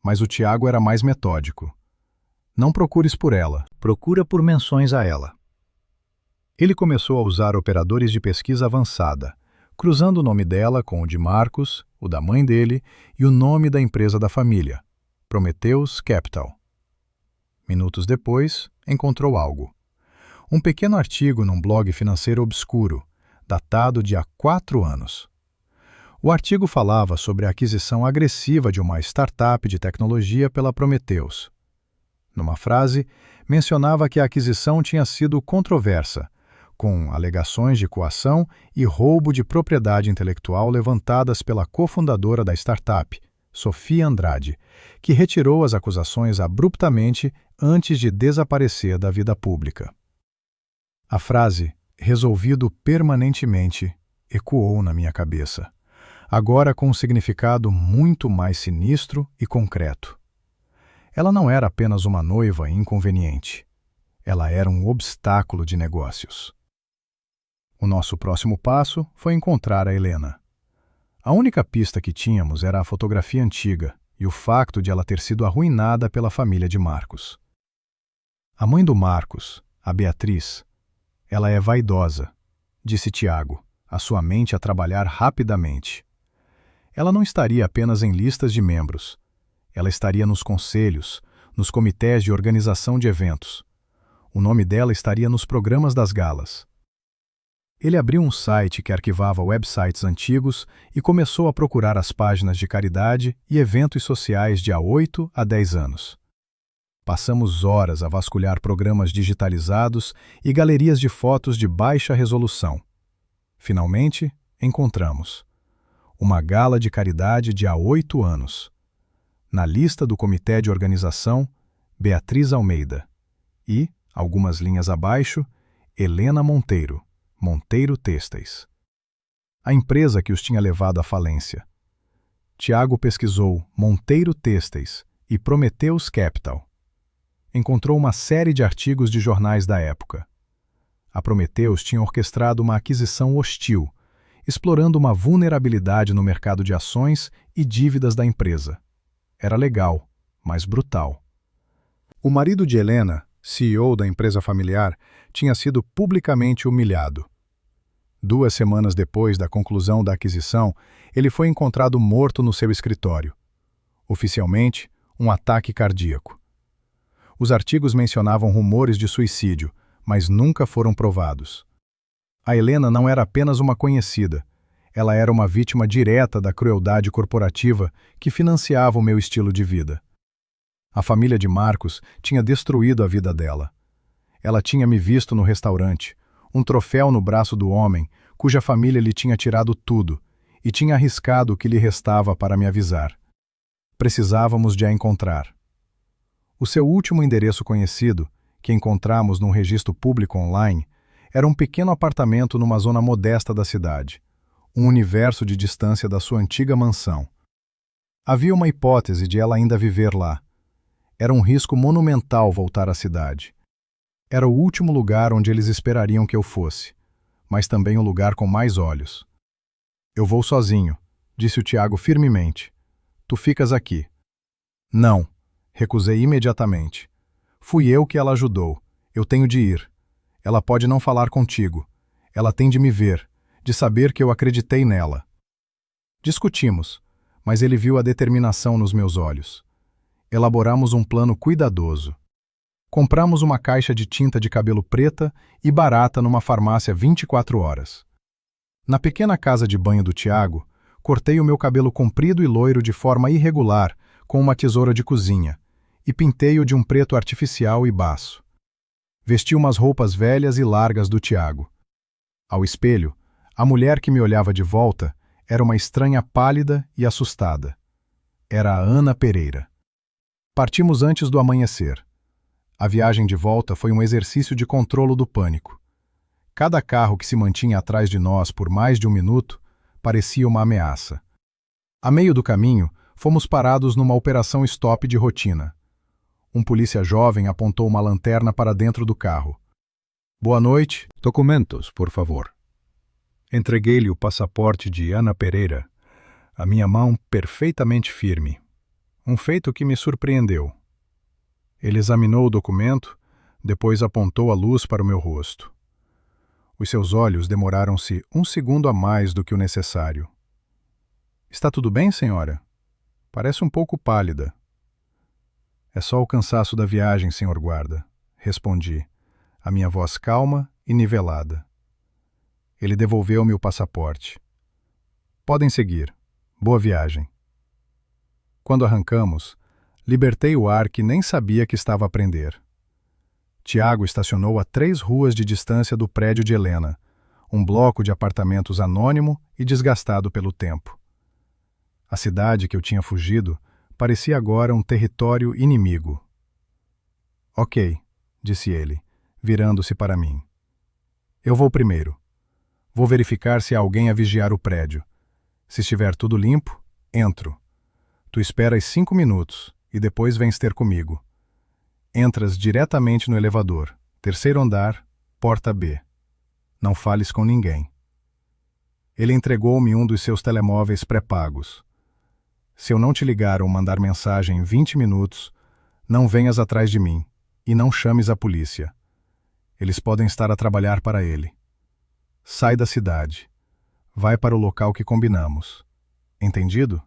Mas o Tiago era mais metódico. Não procures por ela, procura por menções a ela. Ele começou a usar operadores de pesquisa avançada, cruzando o nome dela com o de Marcos, o da mãe dele e o nome da empresa da família, Prometheus Capital. Minutos depois, encontrou algo. Um pequeno artigo num blog financeiro obscuro, datado de há 4 anos. O artigo falava sobre a aquisição agressiva de uma startup de tecnologia pela Prometheus. Numa frase, mencionava que a aquisição tinha sido controversa, com alegações de coação e roubo de propriedade intelectual levantadas pela cofundadora da startup, Sofia Andrade, que retirou as acusações abruptamente antes de desaparecer da vida pública. A frase, resolvido permanentemente, ecoou na minha cabeça, agora com um significado muito mais sinistro e concreto. Ela não era apenas uma noiva inconveniente. Ela era um obstáculo de negócios. O nosso próximo passo foi encontrar a Helena. A única pista que tínhamos era a fotografia antiga e o facto de ela ter sido arruinada pela família de Marcos. A mãe do Marcos, a Beatriz, ela é vaidosa, disse Tiago, a sua mente a trabalhar rapidamente. Ela não estaria apenas em listas de membros. Ela estaria nos conselhos, nos comitês de organização de eventos. O nome dela estaria nos programas das galas. Ele abriu um site que arquivava websites antigos e começou a procurar as páginas de caridade e eventos sociais de há 8 a 10 anos. Passamos horas a vasculhar programas digitalizados e galerias de fotos de baixa resolução. Finalmente, encontramos uma gala de caridade de há 8 anos. Na lista do comitê de organização, Beatriz Almeida. E, algumas linhas abaixo, Helena Monteiro, Monteiro Têxteis. A empresa que os tinha levado à falência. Tiago pesquisou Monteiro Têxteis e Prometheus Capital. Encontrou uma série de artigos de jornais da época. A Prometheus tinha orquestrado uma aquisição hostil, explorando uma vulnerabilidade no mercado de ações e dívidas da empresa. Era legal, mas brutal. O marido de Helena, CEO da empresa familiar, tinha sido publicamente humilhado. 2 semanas depois da conclusão da aquisição, ele foi encontrado morto no seu escritório. Oficialmente, um ataque cardíaco. Os artigos mencionavam rumores de suicídio, mas nunca foram provados. A Helena não era apenas uma conhecida, ela era uma vítima direta da crueldade corporativa que financiava o meu estilo de vida. A família de Marcos tinha destruído a vida dela. Ela tinha me visto no restaurante, um troféu no braço do homem, cuja família lhe tinha tirado tudo, e tinha arriscado o que lhe restava para me avisar. Precisávamos de a encontrar. O seu último endereço conhecido, que encontramos num registro público online, era um pequeno apartamento numa zona modesta da cidade, um universo de distância da sua antiga mansão. Havia uma hipótese de ela ainda viver lá. Era um risco monumental voltar à cidade. Era o último lugar onde eles esperariam que eu fosse, mas também o lugar com mais olhos. Eu vou sozinho, disse o Tiago firmemente. Tu ficas aqui. Não, recusei imediatamente. Fui eu que ela ajudou. Eu tenho de ir. Ela pode não falar contigo. Ela tem de me ver, de saber que eu acreditei nela. Discutimos, mas ele viu a determinação nos meus olhos. Elaboramos um plano cuidadoso. Compramos uma caixa de tinta de cabelo preta e barata numa farmácia 24 horas. Na pequena casa de banho do Tiago, cortei o meu cabelo comprido e loiro de forma irregular, com uma tesoura de cozinha, e pintei-o de um preto artificial e baço. Vesti umas roupas velhas e largas do Tiago. Ao espelho, a mulher que me olhava de volta era uma estranha pálida e assustada. Era a Ana Pereira. Partimos antes do amanhecer. A viagem de volta foi um exercício de controlo do pânico. Cada carro que se mantinha atrás de nós por mais de 1 minuto parecia uma ameaça. A meio do caminho, fomos parados numa operação stop de rotina. Um polícia jovem apontou uma lanterna para dentro do carro. Boa noite. Documentos, por favor. Entreguei-lhe o passaporte de Ana Pereira, a minha mão perfeitamente firme. Um feito que me surpreendeu. Ele examinou o documento, depois apontou a luz para o meu rosto. Os seus olhos demoraram-se 1 segundo a mais do que o necessário. Está tudo bem, senhora? Parece um pouco pálida. É só o cansaço da viagem, senhor guarda, respondi, a minha voz calma e nivelada. Ele devolveu-me o passaporte. Podem seguir. Boa viagem. Quando arrancamos, libertei o ar que nem sabia que estava a prender. Tiago estacionou a 3 ruas de distância do prédio de Helena, um bloco de apartamentos anônimo e desgastado pelo tempo. A cidade que eu tinha fugido parecia agora um território inimigo. Ok, disse ele, virando-se para mim. Eu vou primeiro. Vou verificar se há alguém a vigiar o prédio. Se estiver tudo limpo, entro. Tu esperas 5 minutos e depois vens ter comigo. Entras diretamente no elevador, 3º andar, porta B. Não fales com ninguém. Ele entregou-me um dos seus telemóveis pré-pagos. Se eu não te ligar ou mandar mensagem em 20 minutos, não venhas atrás de mim e não chames a polícia. Eles podem estar a trabalhar para ele. Sai da cidade. Vai para o local que combinamos. Entendido?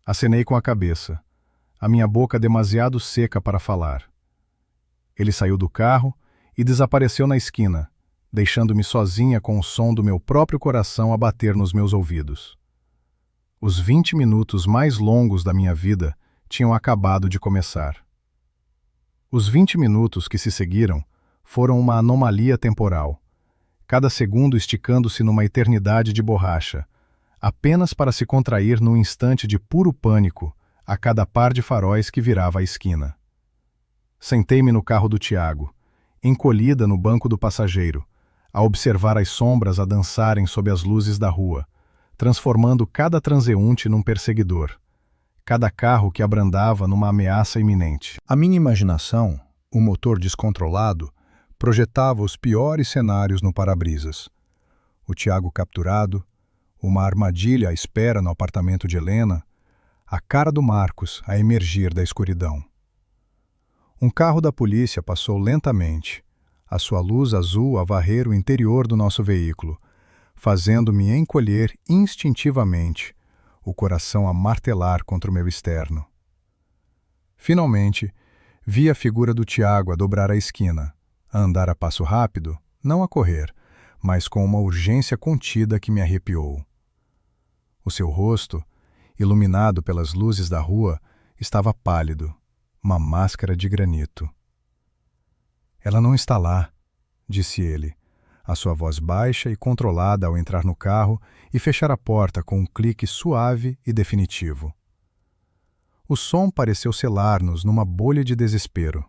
Acenei com a cabeça, a minha boca demasiado seca para falar. Ele saiu do carro e desapareceu na esquina, deixando-me sozinha com o som do meu próprio coração a bater nos meus ouvidos. Os 20 minutos mais longos da minha vida tinham acabado de começar. Os 20 minutos que se seguiram foram uma anomalia temporal, cada segundo esticando-se numa eternidade de borracha, apenas para se contrair num instante de puro pânico a cada par de faróis que virava a esquina. Sentei-me no carro do Tiago, encolhida no banco do passageiro, a observar as sombras a dançarem sob as luzes da rua, transformando cada transeunte num perseguidor, cada carro que abrandava numa ameaça iminente. A minha imaginação, o motor descontrolado, projetava os piores cenários no para-brisas. O Tiago capturado, uma armadilha à espera no apartamento de Helena, a cara do Marcos a emergir da escuridão. Um carro da polícia passou lentamente, a sua luz azul a varrer o interior do nosso veículo, fazendo-me encolher instintivamente, o coração a martelar contra o meu externo. Finalmente, vi a figura do Tiago a dobrar a esquina, a andar a passo rápido, não a correr, mas com uma urgência contida que me arrepiou. O seu rosto, iluminado pelas luzes da rua, estava pálido, uma máscara de granito. "Ela não está lá", disse ele, a sua voz baixa e controlada ao entrar no carro e fechar a porta com um clique suave e definitivo. O som pareceu selar-nos numa bolha de desespero.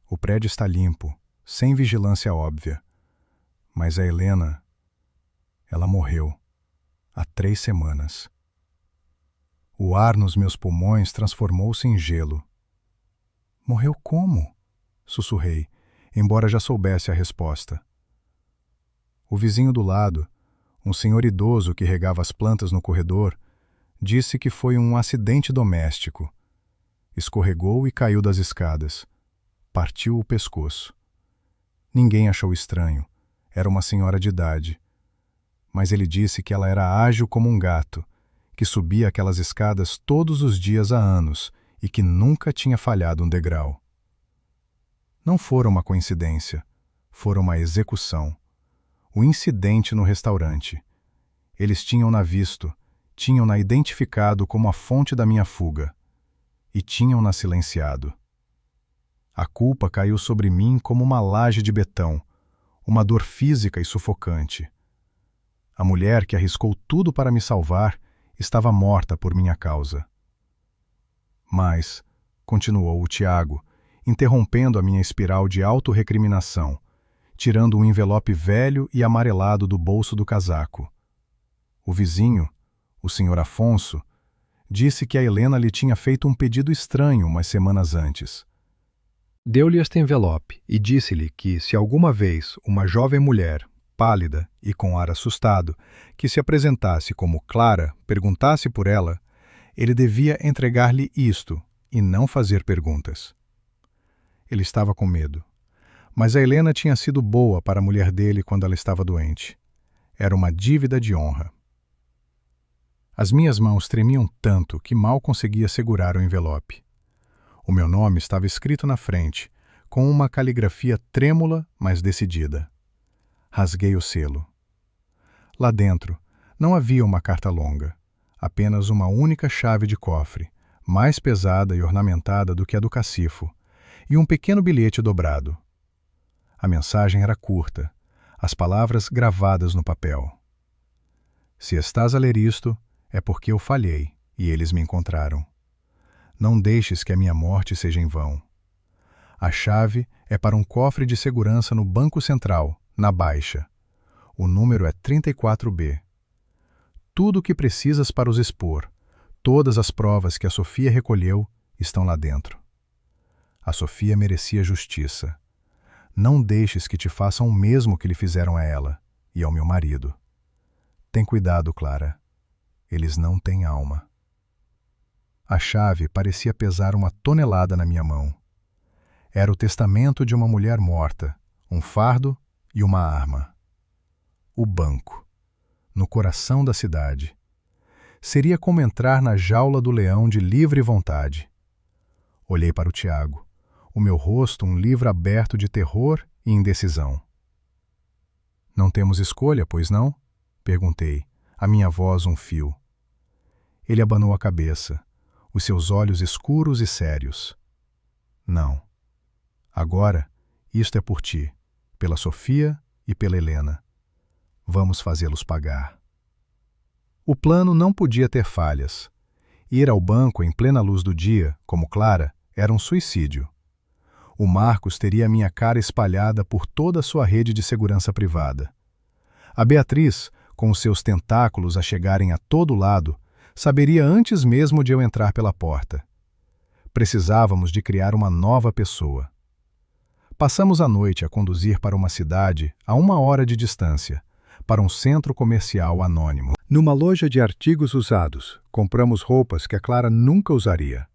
O prédio está limpo, sem vigilância óbvia. Mas a Helena, ela morreu há 3 semanas. O ar nos meus pulmões transformou-se em gelo. "Morreu como?", sussurrei, embora já soubesse a resposta. O vizinho do lado, um senhor idoso que regava as plantas no corredor, disse que foi um acidente doméstico. Escorregou e caiu das escadas. Partiu o pescoço. Ninguém achou estranho. Era uma senhora de idade. Mas ele disse que ela era ágil como um gato, que subia aquelas escadas todos os dias há anos e que nunca tinha falhado um degrau. Não fora uma coincidência, fora uma execução. O incidente no restaurante. Eles tinham-na visto, tinham-na identificado como a fonte da minha fuga. E tinham-na silenciado. A culpa caiu sobre mim como uma laje de betão, uma dor física e sufocante. A mulher que arriscou tudo para me salvar estava morta por minha causa. Mas, continuou o Tiago, interrompendo a minha espiral de autorrecriminação, tirando um envelope velho e amarelado do bolso do casaco. O vizinho, o Sr. Afonso, disse que a Helena lhe tinha feito um pedido estranho umas semanas antes. Deu-lhe este envelope e disse-lhe que, se alguma vez uma jovem mulher, pálida e com ar assustado, que se apresentasse como Clara, perguntasse por ela, ele devia entregar-lhe isto e não fazer perguntas. Ele estava com medo. Mas a Helena tinha sido boa para a mulher dele quando ela estava doente. Era uma dívida de honra. As minhas mãos tremiam tanto que mal conseguia segurar o envelope. O meu nome estava escrito na frente, com uma caligrafia trêmula, mas decidida. Rasguei o selo. Lá dentro, não havia uma carta longa, apenas uma única chave de cofre, mais pesada e ornamentada do que a do cacifo, e um pequeno bilhete dobrado. A mensagem era curta, as palavras gravadas no papel. "Se estás a ler isto, é porque eu falhei e eles me encontraram. Não deixes que a minha morte seja em vão. A chave é para um cofre de segurança no Banco Central, na Baixa. O número é 34B. Tudo o que precisas para os expor, todas as provas que a Sofia recolheu, estão lá dentro. A Sofia merecia justiça. Não deixes que te façam o mesmo que lhe fizeram a ela e ao meu marido. Tem cuidado, Clara. Eles não têm alma." A chave parecia pesar 1 tonelada na minha mão. Era o testamento de uma mulher morta, um fardo e uma arma. O banco, no coração da cidade. Seria como entrar na jaula do leão de livre vontade. Olhei para o Tiago, o meu rosto um livro aberto de terror e indecisão. Não temos escolha, pois não? Perguntei, a minha voz um fio. Ele abanou a cabeça, os seus olhos escuros e sérios. Não. Agora, isto é por ti, pela Sofia e pela Helena. Vamos fazê-los pagar. O plano não podia ter falhas. Ir ao banco em plena luz do dia, como Clara, era um suicídio. O Marcos teria a minha cara espalhada por toda a sua rede de segurança privada. A Beatriz, com os seus tentáculos a chegarem a todo lado, saberia antes mesmo de eu entrar pela porta. Precisávamos de criar uma nova pessoa. Passamos a noite a conduzir para uma cidade a 1 hora de distância, para um centro comercial anônimo. Numa loja de artigos usados, compramos roupas que a Clara nunca usaria.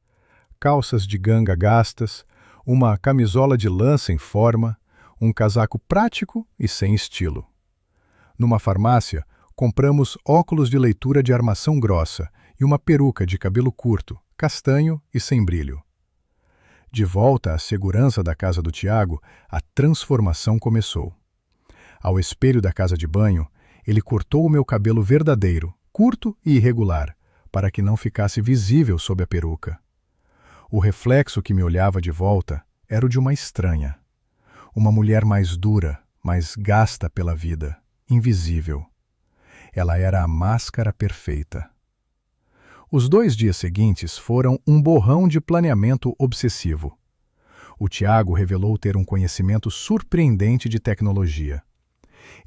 Calças de ganga gastas, uma camisola de lã sem forma, um casaco prático e sem estilo. Numa farmácia, compramos óculos de leitura de armação grossa e uma peruca de cabelo curto, castanho e sem brilho. De volta à segurança da casa do Tiago, a transformação começou. Ao espelho da casa de banho, ele cortou o meu cabelo verdadeiro, curto e irregular, para que não ficasse visível sob a peruca. O reflexo que me olhava de volta era o de uma estranha. Uma mulher mais dura, mais gasta pela vida, invisível. Ela era a máscara perfeita. Os 2 dias seguintes foram um borrão de planeamento obsessivo. O Tiago revelou ter um conhecimento surpreendente de tecnologia.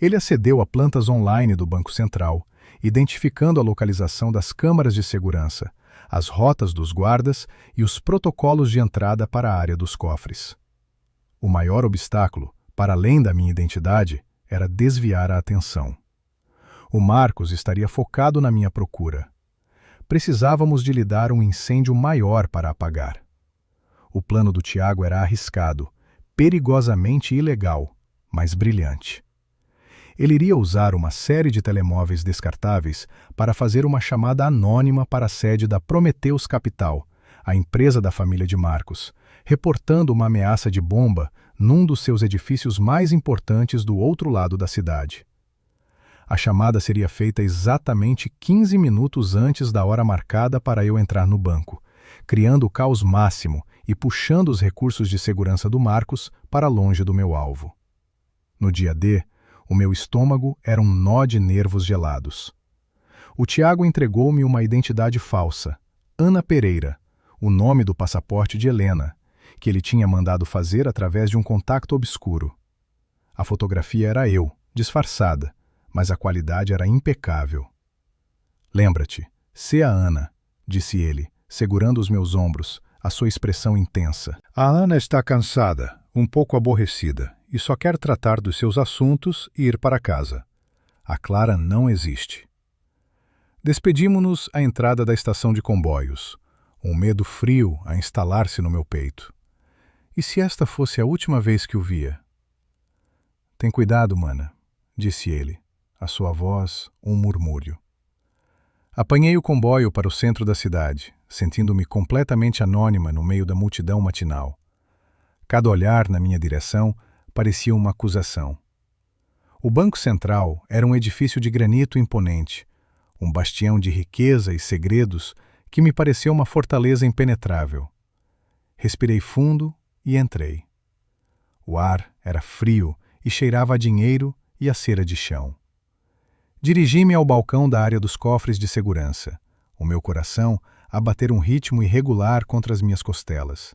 Ele acedeu a plantas online do Banco Central, identificando a localização das câmaras de segurança, as rotas dos guardas e os protocolos de entrada para a área dos cofres. O maior obstáculo, para além da minha identidade, era desviar a atenção. O Marcos estaria focado na minha procura. Precisávamos de lhe dar um incêndio maior para apagar. O plano do Tiago era arriscado, perigosamente ilegal, mas brilhante. Ele iria usar uma série de telemóveis descartáveis para fazer uma chamada anônima para a sede da Prometheus Capital, a empresa da família de Marcos, reportando uma ameaça de bomba num dos seus edifícios mais importantes do outro lado da cidade. A chamada seria feita exatamente 15 minutos antes da hora marcada para eu entrar no banco, criando o caos máximo e puxando os recursos de segurança do Marcos para longe do meu alvo. No dia D, o meu estômago era um nó de nervos gelados. O Tiago entregou-me uma identidade falsa, Ana Pereira, o nome do passaporte de Helena, que ele tinha mandado fazer através de um contacto obscuro. A fotografia era eu, disfarçada, mas a qualidade era impecável. Lembra-te, sê a Ana, disse ele, segurando os meus ombros, a sua expressão intensa. A Ana está cansada, um pouco aborrecida, e só quer tratar dos seus assuntos e ir para casa. A Clara não existe. Despedimo-nos à entrada da estação de comboios, um medo frio a instalar-se no meu peito. E se esta fosse a última vez que o via? Tem cuidado, mana, disse ele, a sua voz um murmúrio. Apanhei o comboio para o centro da cidade, sentindo-me completamente anônima no meio da multidão matinal. Cada olhar na minha direção parecia uma acusação. O Banco Central era um edifício de granito imponente, um bastião de riqueza e segredos que me pareceu uma fortaleza impenetrável. Respirei fundo e entrei. O ar era frio e cheirava a dinheiro e a cera de chão. Dirigi-me ao balcão da área dos cofres de segurança, o meu coração a bater um ritmo irregular contra as minhas costelas.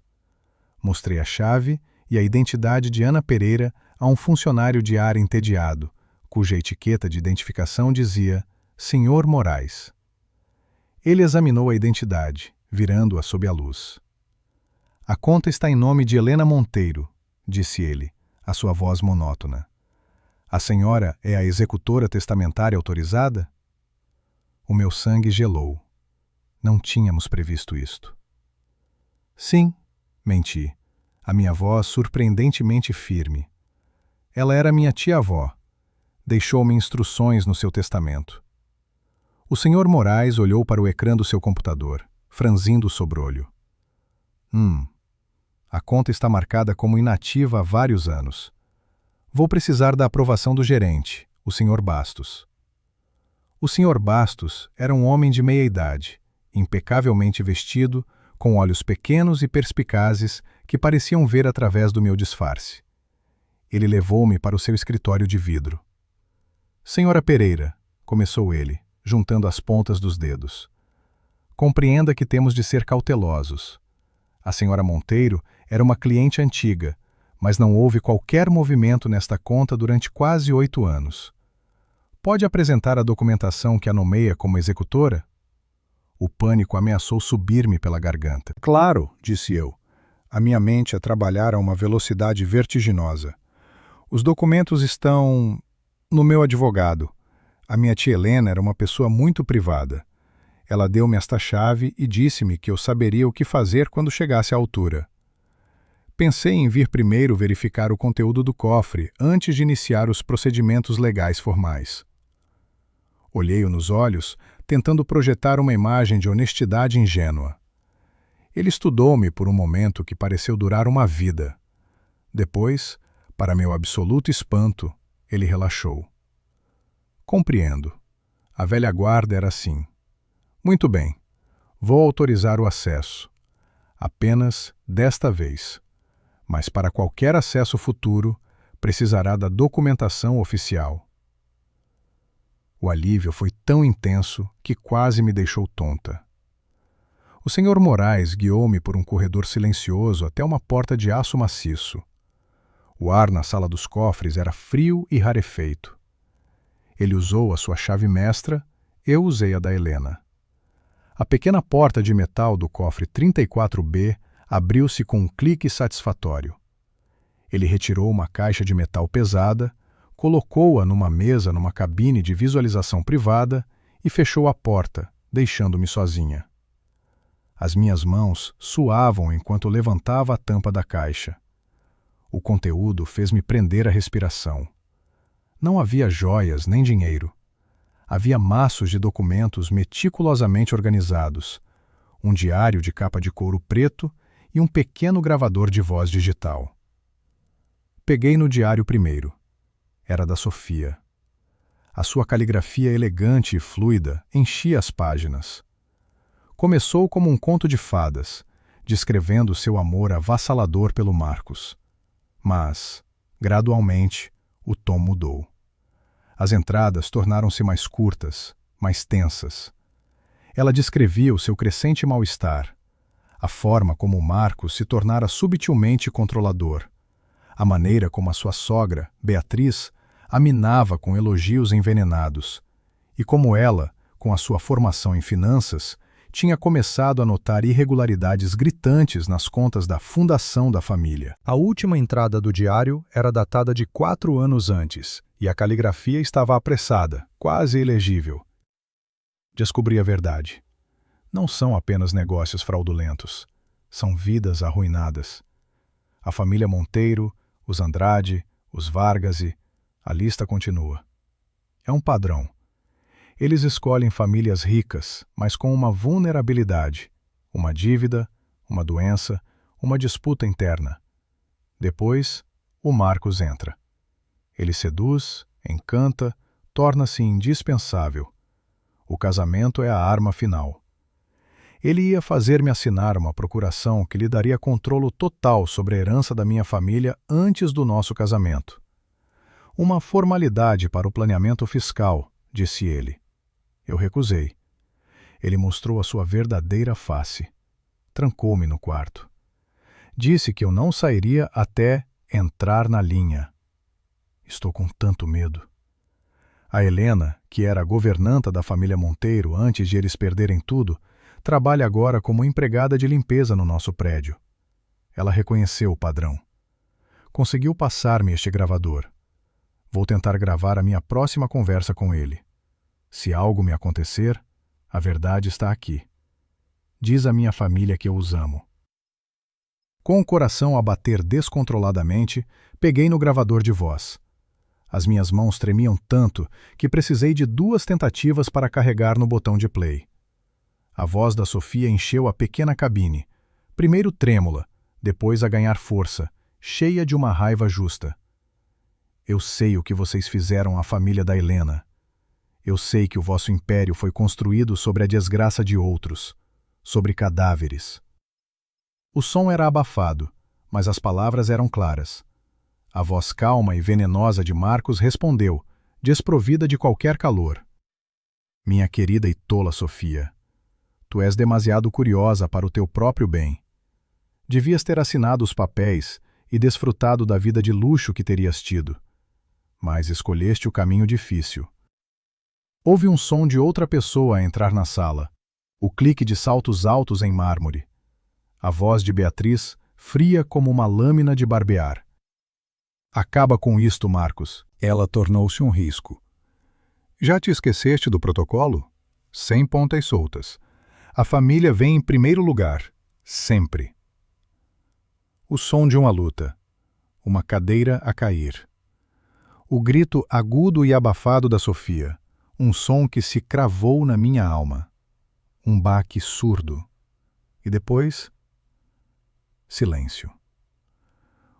Mostrei a chave e a identidade de Ana Pereira a um funcionário de área entediado, cuja etiqueta de identificação dizia Sr. Moraes. Ele examinou a identidade, virando-a sob a luz. A conta está em nome de Helena Monteiro, disse ele, a sua voz monótona. A senhora é a executora testamentária autorizada? O meu sangue gelou. Não tínhamos previsto isto. Sim, menti, a minha voz surpreendentemente firme. Ela era minha tia-avó. Deixou-me instruções no seu testamento. O Sr. Moraes olhou para o ecrã do seu computador, franzindo o sobrolho. A conta está marcada como inativa há vários anos. Vou precisar da aprovação do gerente, o Sr. Bastos. O Sr. Bastos era um homem de meia idade, impecavelmente vestido, com olhos pequenos e perspicazes que pareciam ver através do meu disfarce. Ele levou-me para o seu escritório de vidro. Senhora Pereira, começou ele, juntando as pontas dos dedos. Compreenda que temos de ser cautelosos. A senhora Monteiro era uma cliente antiga, mas não houve qualquer movimento nesta conta durante quase 8 anos. Pode apresentar a documentação que a nomeia como executora? O pânico ameaçou subir-me pela garganta. Claro, disse eu. A minha mente a trabalhar a uma velocidade vertiginosa. Os documentos estão no meu advogado. A minha tia Helena era uma pessoa muito privada. Ela deu-me esta chave e disse-me que eu saberia o que fazer quando chegasse à altura. Pensei em vir primeiro verificar o conteúdo do cofre antes de iniciar os procedimentos legais formais. Olhei-o nos olhos, tentando projetar uma imagem de honestidade ingênua. Ele estudou-me por um momento que pareceu durar uma vida. Depois, para meu absoluto espanto, ele relaxou. Compreendo. A velha guarda era assim. Muito bem. Vou autorizar o acesso. Apenas desta vez. Mas para qualquer acesso futuro, precisará da documentação oficial. O alívio foi tão intenso que quase me deixou tonta. O Sr. Moraes guiou-me por um corredor silencioso até uma porta de aço maciço. O ar na sala dos cofres era frio e rarefeito. Ele usou a sua chave mestra, eu usei a da Helena. A pequena porta de metal do cofre 34B abriu-se com um clique satisfatório. Ele retirou uma caixa de metal pesada, colocou-a numa mesa numa cabine de visualização privada e fechou a porta, deixando-me sozinha. As minhas mãos suavam enquanto levantava a tampa da caixa. O conteúdo fez-me prender a respiração. Não havia joias nem dinheiro. Havia maços de documentos meticulosamente organizados, um diário de capa de couro preto e um pequeno gravador de voz digital. Peguei no diário primeiro. Era da Sofia. A sua caligrafia elegante e fluida enchia as páginas. Começou como um conto de fadas, descrevendo seu amor avassalador pelo Marcos. Mas, gradualmente, o tom mudou. As entradas tornaram-se mais curtas, mais tensas. Ela descrevia o seu crescente mal-estar, a forma como o Marcos se tornara subtilmente controlador, a maneira como a sua sogra, Beatriz, a minava com elogios envenenados, e como ela, com a sua formação em finanças, tinha começado a notar irregularidades gritantes nas contas da fundação da família. A última entrada do diário era datada de 4 anos antes, e a caligrafia estava apressada, quase ilegível. Descobri a verdade. Não são apenas negócios fraudulentos, são vidas arruinadas. A família Monteiro, os Andrade, os Vargas e a lista continua. É um padrão. Eles escolhem famílias ricas, mas com uma vulnerabilidade, uma dívida, uma doença, uma disputa interna. Depois, o Marcos entra. Ele seduz, encanta, torna-se indispensável. O casamento é a arma final. Ele ia fazer-me assinar uma procuração que lhe daria controlo total sobre a herança da minha família antes do nosso casamento. Uma formalidade para o planeamento fiscal, disse ele. Eu recusei. Ele mostrou a sua verdadeira face. Trancou-me no quarto. Disse que eu não sairia até entrar na linha. Estou com tanto medo. A Helena, que era a governanta da família Monteiro antes de eles perderem tudo, trabalha agora como empregada de limpeza no nosso prédio. Ela reconheceu o padrão. Conseguiu passar-me este gravador. Vou tentar gravar a minha próxima conversa com ele. Se algo me acontecer, a verdade está aqui. Diz à minha família que eu os amo. Com o coração a bater descontroladamente, peguei no gravador de voz. As minhas mãos tremiam tanto que precisei de 2 tentativas para carregar no botão de play. A voz da Sofia encheu a pequena cabine, primeiro trêmula, depois a ganhar força, cheia de uma raiva justa. Eu sei o que vocês fizeram à família da Helena. Eu sei que o vosso império foi construído sobre a desgraça de outros, sobre cadáveres. O som era abafado, mas as palavras eram claras. A voz calma e venenosa de Marcos respondeu, desprovida de qualquer calor. Minha querida e tola Sofia, tu és demasiado curiosa para o teu próprio bem. Devias ter assinado os papéis e desfrutado da vida de luxo que terias tido. Mas escolheste o caminho difícil. Houve um som de outra pessoa a entrar na sala, o clique de saltos altos em mármore. A voz de Beatriz, fria como uma lâmina de barbear. Acaba com isto, Marcos. Ela tornou-se um risco. Já te esqueceste do protocolo? Sem pontas soltas. A família vem em primeiro lugar, sempre. O som de uma luta. Uma cadeira a cair. O grito agudo e abafado da Sofia. Um som que se cravou na minha alma. Um baque surdo. E depois, silêncio.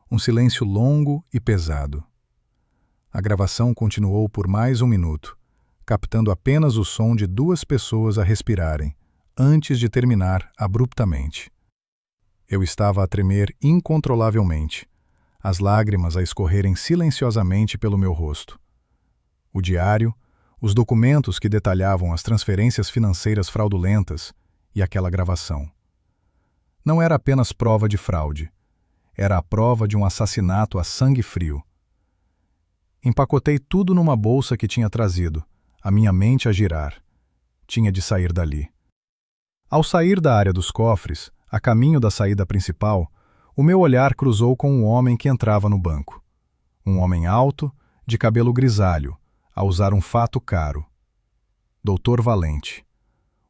Um silêncio longo e pesado. A gravação continuou por mais 1 minuto, captando apenas o som de 2 pessoas a respirarem, antes de terminar abruptamente. Eu estava a tremer incontrolavelmente, as lágrimas a escorrerem silenciosamente pelo meu rosto. O diário, os documentos que detalhavam as transferências financeiras fraudulentas e aquela gravação. Não era apenas prova de fraude. Era a prova de um assassinato a sangue frio. Empacotei tudo numa bolsa que tinha trazido, a minha mente a girar. Tinha de sair dali. Ao sair da área dos cofres, a caminho da saída principal, o meu olhar cruzou com um homem que entrava no banco. Um homem alto, de cabelo grisalho, a usar um fato caro. Doutor Valente,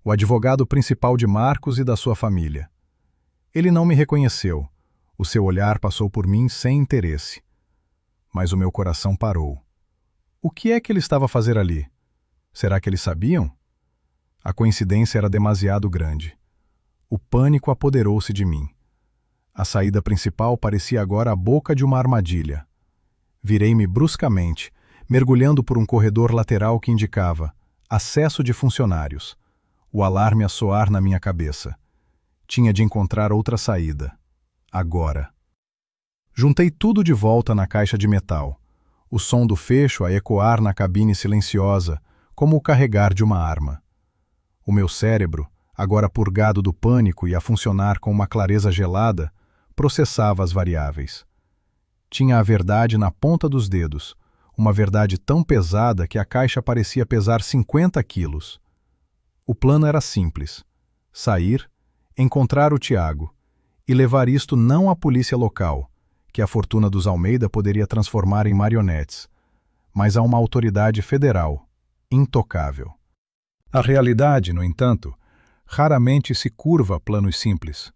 o advogado principal de Marcos e da sua família. Ele não me reconheceu. O seu olhar passou por mim sem interesse. Mas o meu coração parou. O que é que ele estava a fazer ali? Será que eles sabiam? A coincidência era demasiado grande. O pânico apoderou-se de mim. A saída principal parecia agora a boca de uma armadilha. Virei-me bruscamente, mergulhando por um corredor lateral que indicava acesso de funcionários. O alarme a soar na minha cabeça. Tinha de encontrar outra saída. Agora. Juntei tudo de volta na caixa de metal. O som do fecho a ecoar na cabine silenciosa, como o carregar de uma arma. O meu cérebro, agora purgado do pânico e a funcionar com uma clareza gelada, processava as variáveis. Tinha a verdade na ponta dos dedos, uma verdade tão pesada que a caixa parecia pesar 50 quilos. O plano era simples: sair, encontrar o Tiago e levar isto não à polícia local, que a fortuna dos Almeida poderia transformar em marionetes, mas a uma autoridade federal, intocável. A realidade, no entanto, raramente se curva a planos simples.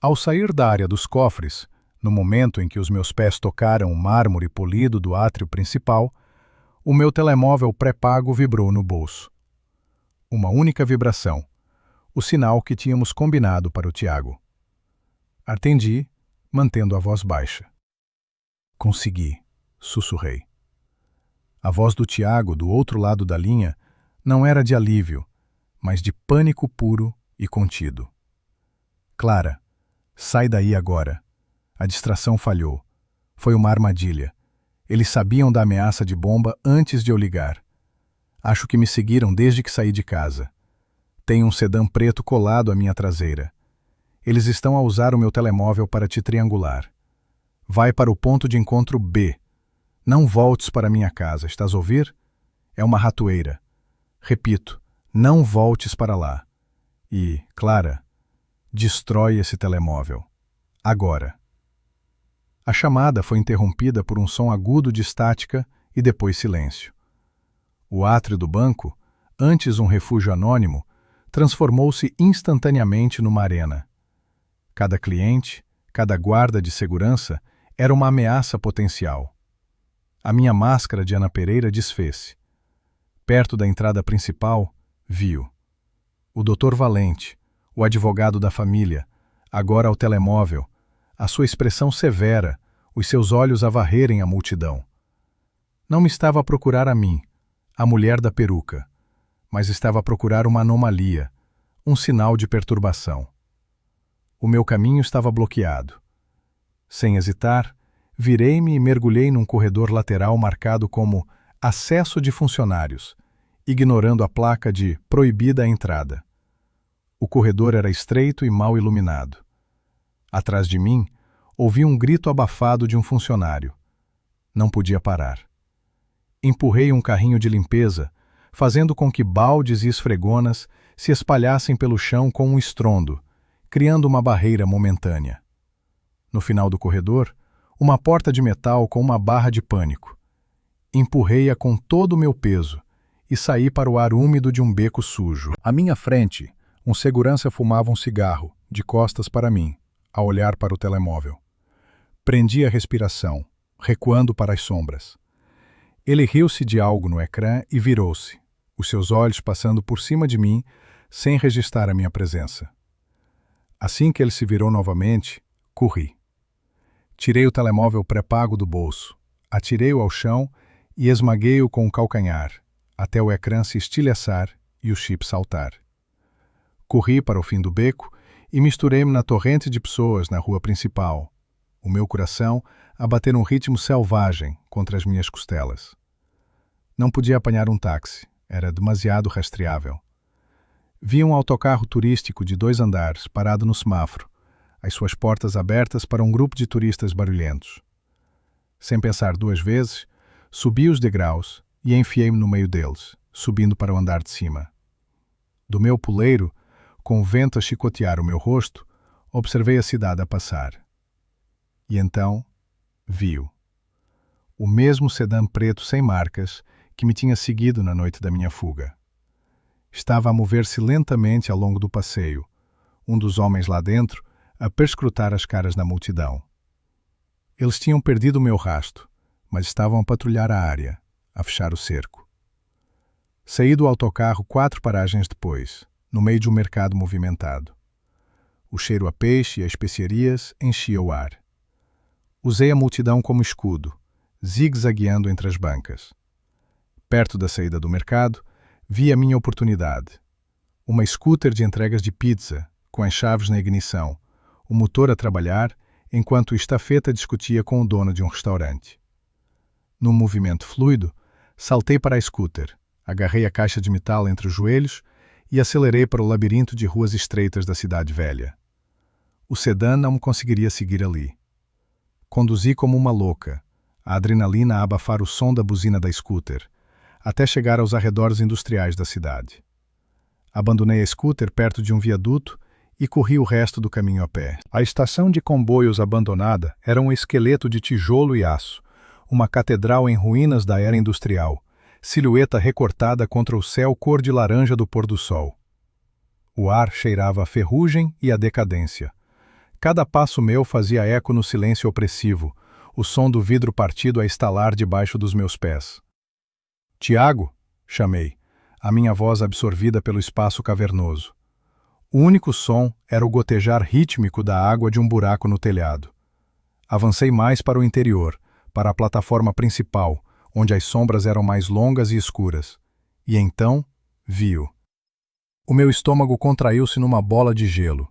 Ao sair da área dos cofres, no momento em que os meus pés tocaram o mármore polido do átrio principal, o meu telemóvel pré-pago vibrou no bolso. Uma única vibração, o sinal que tínhamos combinado para o Tiago. Atendi, mantendo a voz baixa. Consegui, sussurrei. A voz do Tiago, do outro lado da linha, não era de alívio, mas de pânico puro e contido. Clara, sai daí agora. A distração falhou. Foi uma armadilha. Eles sabiam da ameaça de bomba antes de eu ligar. Acho que me seguiram desde que saí de casa. Tenho um sedã preto colado à minha traseira. Eles estão a usar o meu telemóvel para te triangular. Vai para o ponto de encontro B. Não voltes para minha casa, estás a ouvir? É uma ratoeira. Repito, não voltes para lá. E, Clara, destrói esse telemóvel. Agora. A chamada foi interrompida por um som agudo de estática e depois silêncio. O átrio do banco, antes um refúgio anônimo, transformou-se instantaneamente numa arena. Cada cliente, cada guarda de segurança era uma ameaça potencial. A minha máscara de Ana Pereira desfez-se. Perto da entrada principal, viu. O Dr. Valente, o advogado da família, agora ao telemóvel, a sua expressão severa, os seus olhos a varrerem a multidão. Não me estava a procurar a mim, a mulher da peruca, mas estava a procurar uma anomalia, um sinal de perturbação. O meu caminho estava bloqueado. Sem hesitar, virei-me e mergulhei num corredor lateral marcado como acesso de funcionários, ignorando a placa de proibida a entrada. O corredor era estreito e mal iluminado. Atrás de mim, ouvi um grito abafado de um funcionário. Não podia parar. Empurrei um carrinho de limpeza, fazendo com que baldes e esfregonas se espalhassem pelo chão com um estrondo, criando uma barreira momentânea. No final do corredor, uma porta de metal com uma barra de pânico. Empurrei-a com todo o meu peso e saí para o ar úmido de um beco sujo. À minha frente, um segurança fumava um cigarro, de costas para mim, a olhar para o telemóvel. Prendi a respiração, recuando para as sombras. Ele riu-se de algo no ecrã e virou-se, os seus olhos passando por cima de mim, sem registrar a minha presença. Assim que ele se virou novamente, corri. Tirei o telemóvel pré-pago do bolso, atirei-o ao chão e esmaguei-o com o calcanhar, até o ecrã se estilhaçar e o chip saltar. Corri para o fim do beco e misturei-me na torrente de pessoas na rua principal, o meu coração a bater um ritmo selvagem contra as minhas costelas. Não podia apanhar um táxi, era demasiado rastreável. Vi um autocarro turístico de 2 andares parado no semáforo, as suas portas abertas para um grupo de turistas barulhentos. Sem pensar 2 vezes, subi os degraus e enfiei-me no meio deles, subindo para o andar de cima. Do meu puleiro, com o vento a chicotear o meu rosto, observei a cidade a passar. E então, vi-o. O mesmo sedã preto sem marcas que me tinha seguido na noite da minha fuga. Estava a mover-se lentamente ao longo do passeio, um dos homens lá dentro a perscrutar as caras da multidão. Eles tinham perdido o meu rasto, mas estavam a patrulhar a área, a fechar o cerco. Saí do autocarro 4 paragens depois, no meio de um mercado movimentado. O cheiro a peixe e a especiarias enchia o ar. Usei a multidão como escudo, zigue-zagueando entre as bancas. Perto da saída do mercado, vi a minha oportunidade. Uma scooter de entregas de pizza, com as chaves na ignição, o motor a trabalhar, enquanto o estafeta discutia com o dono de um restaurante. Num movimento fluido, saltei para a scooter, agarrei a caixa de metal entre os joelhos e acelerei para o labirinto de ruas estreitas da cidade velha. O sedã não conseguiria seguir ali. Conduzi como uma louca, a adrenalina a abafar o som da buzina da scooter, até chegar aos arredores industriais da cidade. Abandonei a scooter perto de um viaduto e corri o resto do caminho a pé. A estação de comboios abandonada era um esqueleto de tijolo e aço, uma catedral em ruínas da era industrial, silhueta recortada contra o céu cor de laranja do pôr do sol. O ar cheirava a ferrugem e a decadência. Cada passo meu fazia eco no silêncio opressivo, o som do vidro partido a estalar debaixo dos meus pés. «Tiago!» chamei, a minha voz absorvida pelo espaço cavernoso. O único som era o gotejar rítmico da água de um buraco no telhado. Avancei mais para o interior, para a plataforma principal, onde as sombras eram mais longas e escuras. E então, vi-o. O meu estômago contraiu-se numa bola de gelo.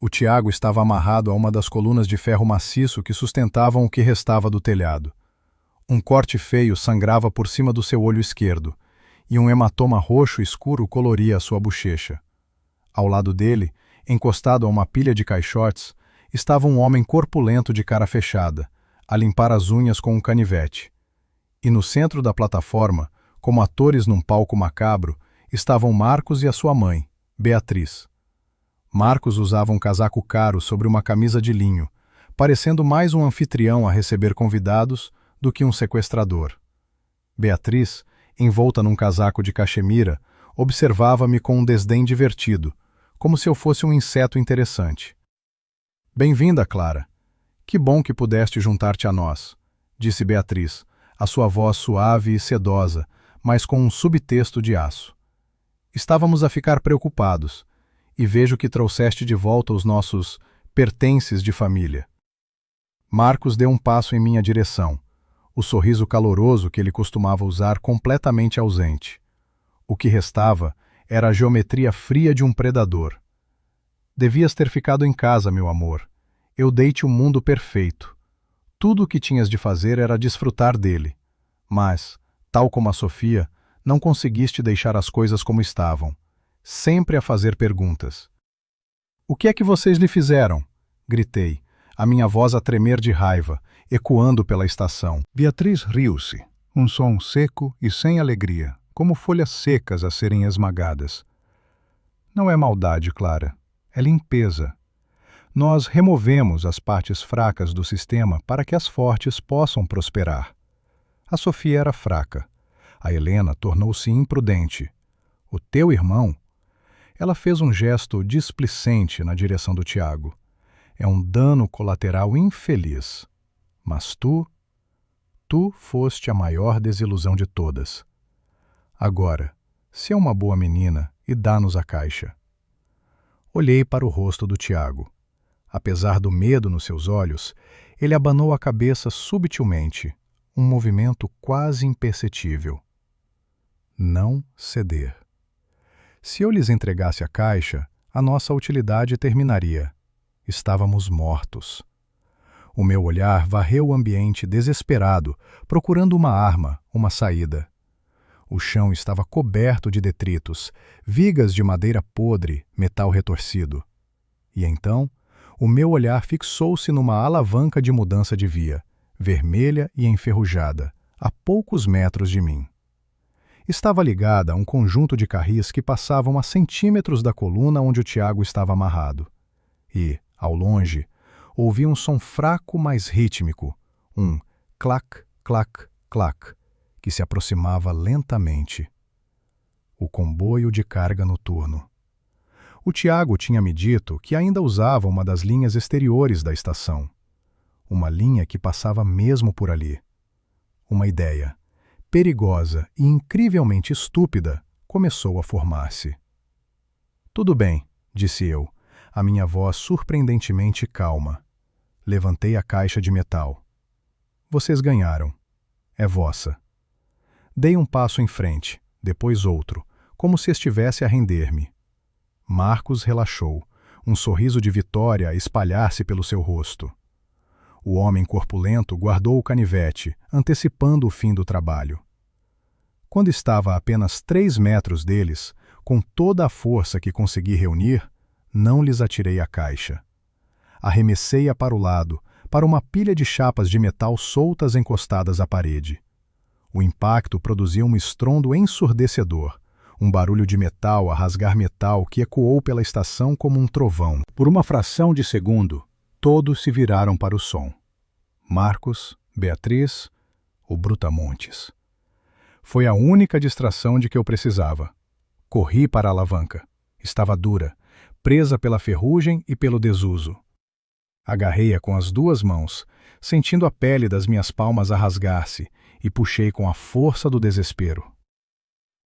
O Tiago estava amarrado a uma das colunas de ferro maciço que sustentavam o que restava do telhado. Um corte feio sangrava por cima do seu olho esquerdo, e um hematoma roxo escuro coloria a sua bochecha. Ao lado dele, encostado a uma pilha de caixotes, estava um homem corpulento de cara fechada, a limpar as unhas com um canivete. E no centro da plataforma, como atores num palco macabro, estavam Marcos e a sua mãe, Beatriz. Marcos usava um casaco caro sobre uma camisa de linho, parecendo mais um anfitrião a receber convidados do que um sequestrador. Beatriz, envolta num casaco de cachemira, observava-me com um desdém divertido, como se eu fosse um inseto interessante. «Bem-vinda, Clara. Que bom que pudeste juntar-te a nós», disse Beatriz, a sua voz suave e sedosa, mas com um subtexto de aço. «Estávamos a ficar preocupados, e vejo que trouxeste de volta os nossos pertences de família. Marcos deu um passo em minha direção, o sorriso caloroso que ele costumava usar completamente ausente. O que restava era a geometria fria de um predador. Devias ter ficado em casa, meu amor. Eu dei-te um mundo perfeito. Tudo o que tinhas de fazer era desfrutar dele. Mas, tal como a Sofia, não conseguiste deixar as coisas como estavam, sempre a fazer perguntas. "O que é que vocês lhe fizeram?" gritei, a minha voz a tremer de raiva, ecoando pela estação. Beatriz riu-se, um som seco e sem alegria, como folhas secas a serem esmagadas. "Não é maldade, Clara. É limpeza. Nós removemos as partes fracas do sistema para que as fortes possam prosperar. A Sofia era fraca. A Helena tornou-se imprudente. O teu irmão..." Ela fez um gesto displicente na direção do Tiago. "É um dano colateral infeliz. Mas tu foste a maior desilusão de todas. Agora, se é uma boa menina e dá-nos a caixa." Olhei para o rosto do Tiago. Apesar do medo nos seus olhos, ele abanou a cabeça subtilmente, um movimento quase imperceptível. Não ceder. Se eu lhes entregasse a caixa, a nossa utilidade terminaria. Estávamos mortos. O meu olhar varreu o ambiente desesperado, procurando uma arma, uma saída. O chão estava coberto de detritos, vigas de madeira podre, metal retorcido. E então, o meu olhar fixou-se numa alavanca de mudança de via, vermelha e enferrujada, a poucos metros de mim. Estava ligada a um conjunto de carris que passavam a centímetros da coluna onde o Tiago estava amarrado. E, ao longe, ouvi um som fraco, mas rítmico, um clac, clac, clac, que se aproximava lentamente. O comboio de carga noturno. O Tiago tinha me dito que ainda usava uma das linhas exteriores da estação. Uma linha que passava mesmo por ali. Uma ideia, perigosa e incrivelmente estúpida, começou a formar-se. "Tudo bem", disse eu, a minha voz surpreendentemente calma. Levantei a caixa de metal. "Vocês ganharam. É vossa." Dei um passo em frente, depois outro, como se estivesse a render-me. Marcos relaxou, um sorriso de vitória a espalhar-se pelo seu rosto. O homem corpulento guardou o canivete, antecipando o fim do trabalho. Quando estava a apenas 3 metros deles, com toda a força que consegui reunir, não lhes atirei a caixa. Arremessei-a para o lado, para uma pilha de chapas de metal soltas encostadas à parede. O impacto produziu um estrondo ensurdecedor, um barulho de metal a rasgar metal que ecoou pela estação como um trovão. Por uma fração de segundo, todos se viraram para o som. Marcos, Beatriz, o Brutamontes. Foi a única distração de que eu precisava. Corri para a alavanca. Estava dura, presa pela ferrugem e pelo desuso. Agarrei-a com as 2 mãos, sentindo a pele das minhas palmas a rasgar-se, e puxei com a força do desespero.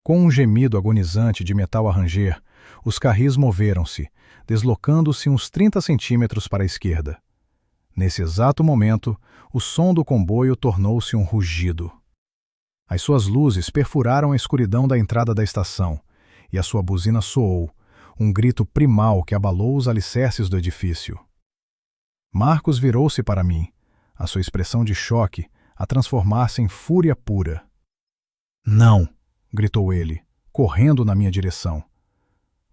Com um gemido agonizante de metal a ranger, os carris moveram-se, deslocando-se uns 30 centímetros para a esquerda. Nesse exato momento, o som do comboio tornou-se um rugido. As suas luzes perfuraram a escuridão da entrada da estação, e a sua buzina soou, um grito primal que abalou os alicerces do edifício. Marcos virou-se para mim, a sua expressão de choque a transformar-se em fúria pura. "Não!" gritou ele, correndo na minha direção.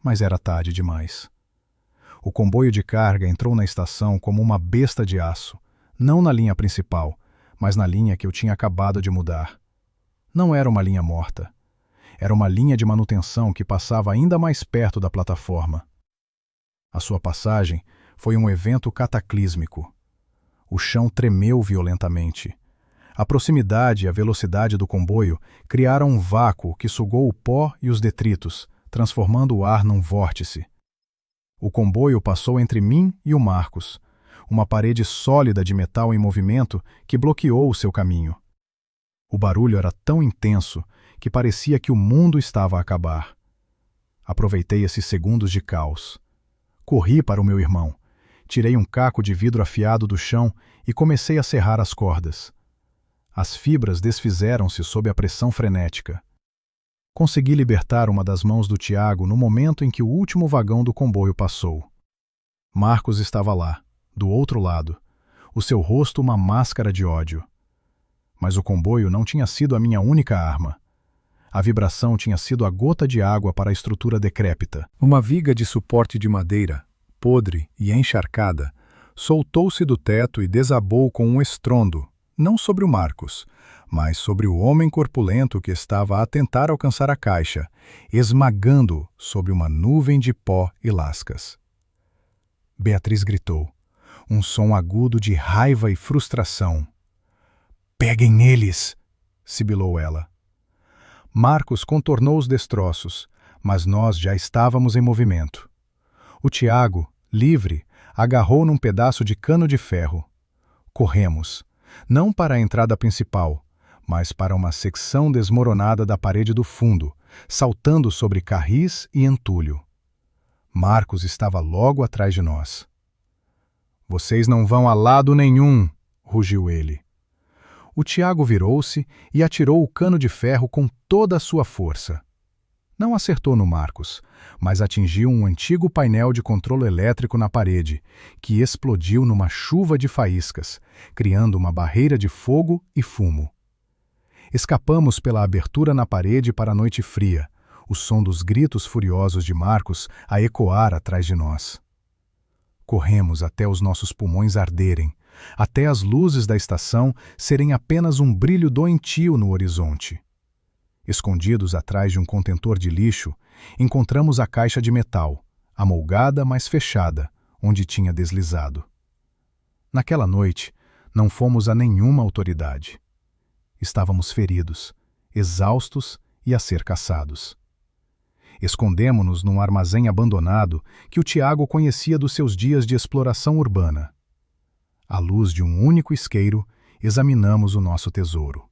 Mas era tarde demais. O comboio de carga entrou na estação como uma besta de aço, não na linha principal, mas na linha que eu tinha acabado de mudar. Não era uma linha morta. Era uma linha de manutenção que passava ainda mais perto da plataforma. A sua passagem foi um evento cataclísmico. O chão tremeu violentamente. A proximidade e a velocidade do comboio criaram um vácuo que sugou o pó e os detritos, transformando o ar num vórtice. O comboio passou entre mim e o Marcos, uma parede sólida de metal em movimento que bloqueou o seu caminho. O barulho era tão intenso que parecia que o mundo estava a acabar. Aproveitei esses segundos de caos. Corri para o meu irmão. Tirei um caco de vidro afiado do chão e comecei a serrar as cordas. As fibras desfizeram-se sob a pressão frenética. Consegui libertar uma das mãos do Tiago no momento em que o último vagão do comboio passou. Marcos estava lá, do outro lado, o seu rosto uma máscara de ódio. Mas o comboio não tinha sido a minha única arma. A vibração tinha sido a gota de água para a estrutura decrépita. Uma viga de suporte de madeira, podre e encharcada, soltou-se do teto e desabou com um estrondo, não sobre o Marcos, mas sobre o homem corpulento que estava a tentar alcançar a caixa, esmagando-o sobre uma nuvem de pó e lascas. Beatriz gritou, um som agudo de raiva e frustração. "Peguem neles!" sibilou ela. Marcos contornou os destroços, mas nós já estávamos em movimento. O Tiago, livre, agarrou num pedaço de cano de ferro. Corremos, não para a entrada principal, mas para uma secção desmoronada da parede do fundo, saltando sobre carris e entulho. Marcos estava logo atrás de nós. "Vocês não vão a lado nenhum!" rugiu ele. O Tiago virou-se e atirou o cano de ferro com toda a sua força. Não acertou no Marcos, mas atingiu um antigo painel de controle elétrico na parede, que explodiu numa chuva de faíscas, criando uma barreira de fogo e fumo. Escapamos pela abertura na parede para a noite fria, o som dos gritos furiosos de Marcos a ecoar atrás de nós. Corremos até os nossos pulmões arderem, até as luzes da estação serem apenas um brilho doentio no horizonte. Escondidos atrás de um contentor de lixo, encontramos a caixa de metal, amolgada mas fechada, onde tinha deslizado. Naquela noite, não fomos a nenhuma autoridade. Estávamos feridos, exaustos e a ser caçados. Escondemo-nos num armazém abandonado que o Tiago conhecia dos seus dias de exploração urbana. À luz de um único isqueiro, examinamos o nosso tesouro.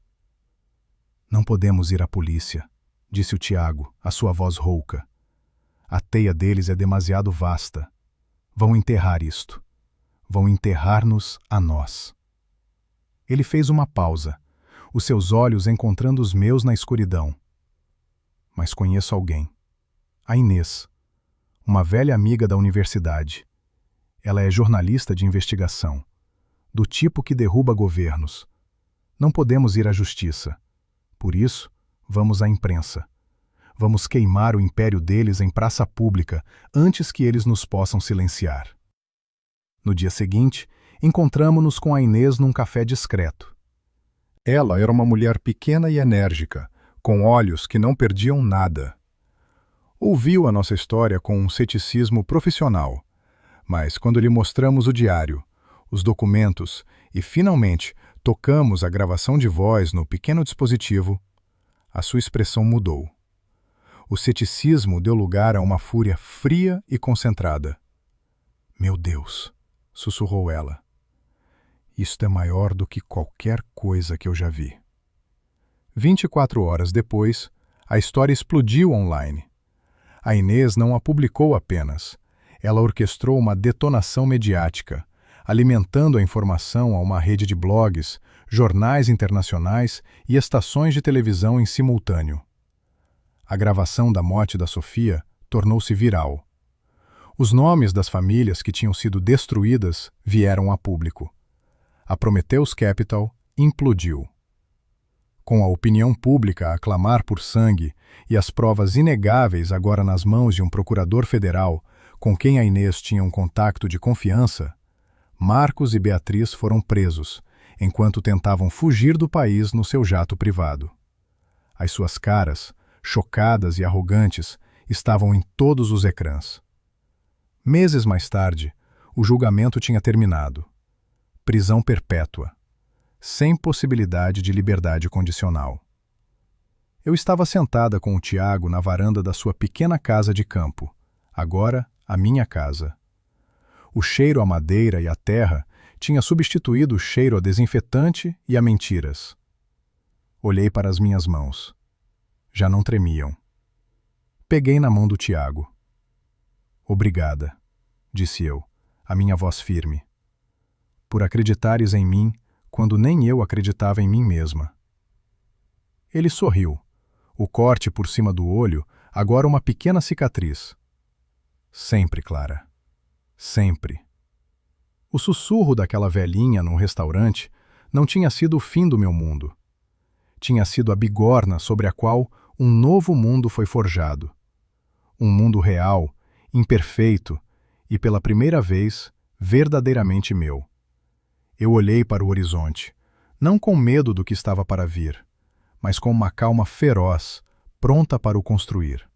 "Não podemos ir à polícia", disse o Tiago, a sua voz rouca. "A teia deles é demasiado vasta. Vão enterrar isto. Vão enterrar-nos a nós." Ele fez uma pausa, os seus olhos encontrando os meus na escuridão. "Mas conheço alguém. A Inês, uma velha amiga da universidade. Ela é jornalista de investigação, do tipo que derruba governos. Não podemos ir à justiça. Por isso, vamos à imprensa. Vamos queimar o império deles em praça pública antes que eles nos possam silenciar." No dia seguinte, encontramo-nos com a Inês num café discreto. Ela era uma mulher pequena e enérgica, com olhos que não perdiam nada. Ouviu a nossa história com um ceticismo profissional, mas quando lhe mostramos o diário, os documentos e, finalmente, tocamos a gravação de voz no pequeno dispositivo, a sua expressão mudou. O ceticismo deu lugar a uma fúria fria e concentrada. "Meu Deus", sussurrou ela. "Isto é maior do que qualquer coisa que eu já vi." 24 horas depois, a história explodiu online. A Inês não a publicou apenas. Ela orquestrou uma detonação mediática, alimentando a informação a uma rede de blogs, jornais internacionais e estações de televisão em simultâneo. A gravação da morte da Sofia tornou-se viral. Os nomes das famílias que tinham sido destruídas vieram a público. A Prometheus Capital implodiu. Com a opinião pública a clamar por sangue e as provas inegáveis agora nas mãos de um procurador federal com quem a Inês tinha um contato de confiança, Marcos e Beatriz foram presos, enquanto tentavam fugir do país no seu jato privado. As suas caras, chocadas e arrogantes, estavam em todos os ecrãs. Meses mais tarde, o julgamento tinha terminado. Prisão perpétua, sem possibilidade de liberdade condicional. Eu estava sentada com o Tiago na varanda da sua pequena casa de campo, agora a minha casa. O cheiro à madeira e à terra tinha substituído o cheiro a desinfetante e a mentiras. Olhei para as minhas mãos. Já não tremiam. Peguei na mão do Tiago. "Obrigada", disse eu, a minha voz firme. Por acreditares em mim, quando nem eu acreditava em mim mesma. Ele sorriu. O corte por cima do olho, agora uma pequena cicatriz. Sempre, Clara. Sempre. O sussurro daquela velhinha num restaurante não tinha sido o fim do meu mundo. Tinha sido a bigorna sobre a qual um novo mundo foi forjado. Um mundo real, imperfeito e, pela primeira vez, verdadeiramente meu. Eu olhei para o horizonte, não com medo do que estava para vir, mas com uma calma feroz, pronta para o construir.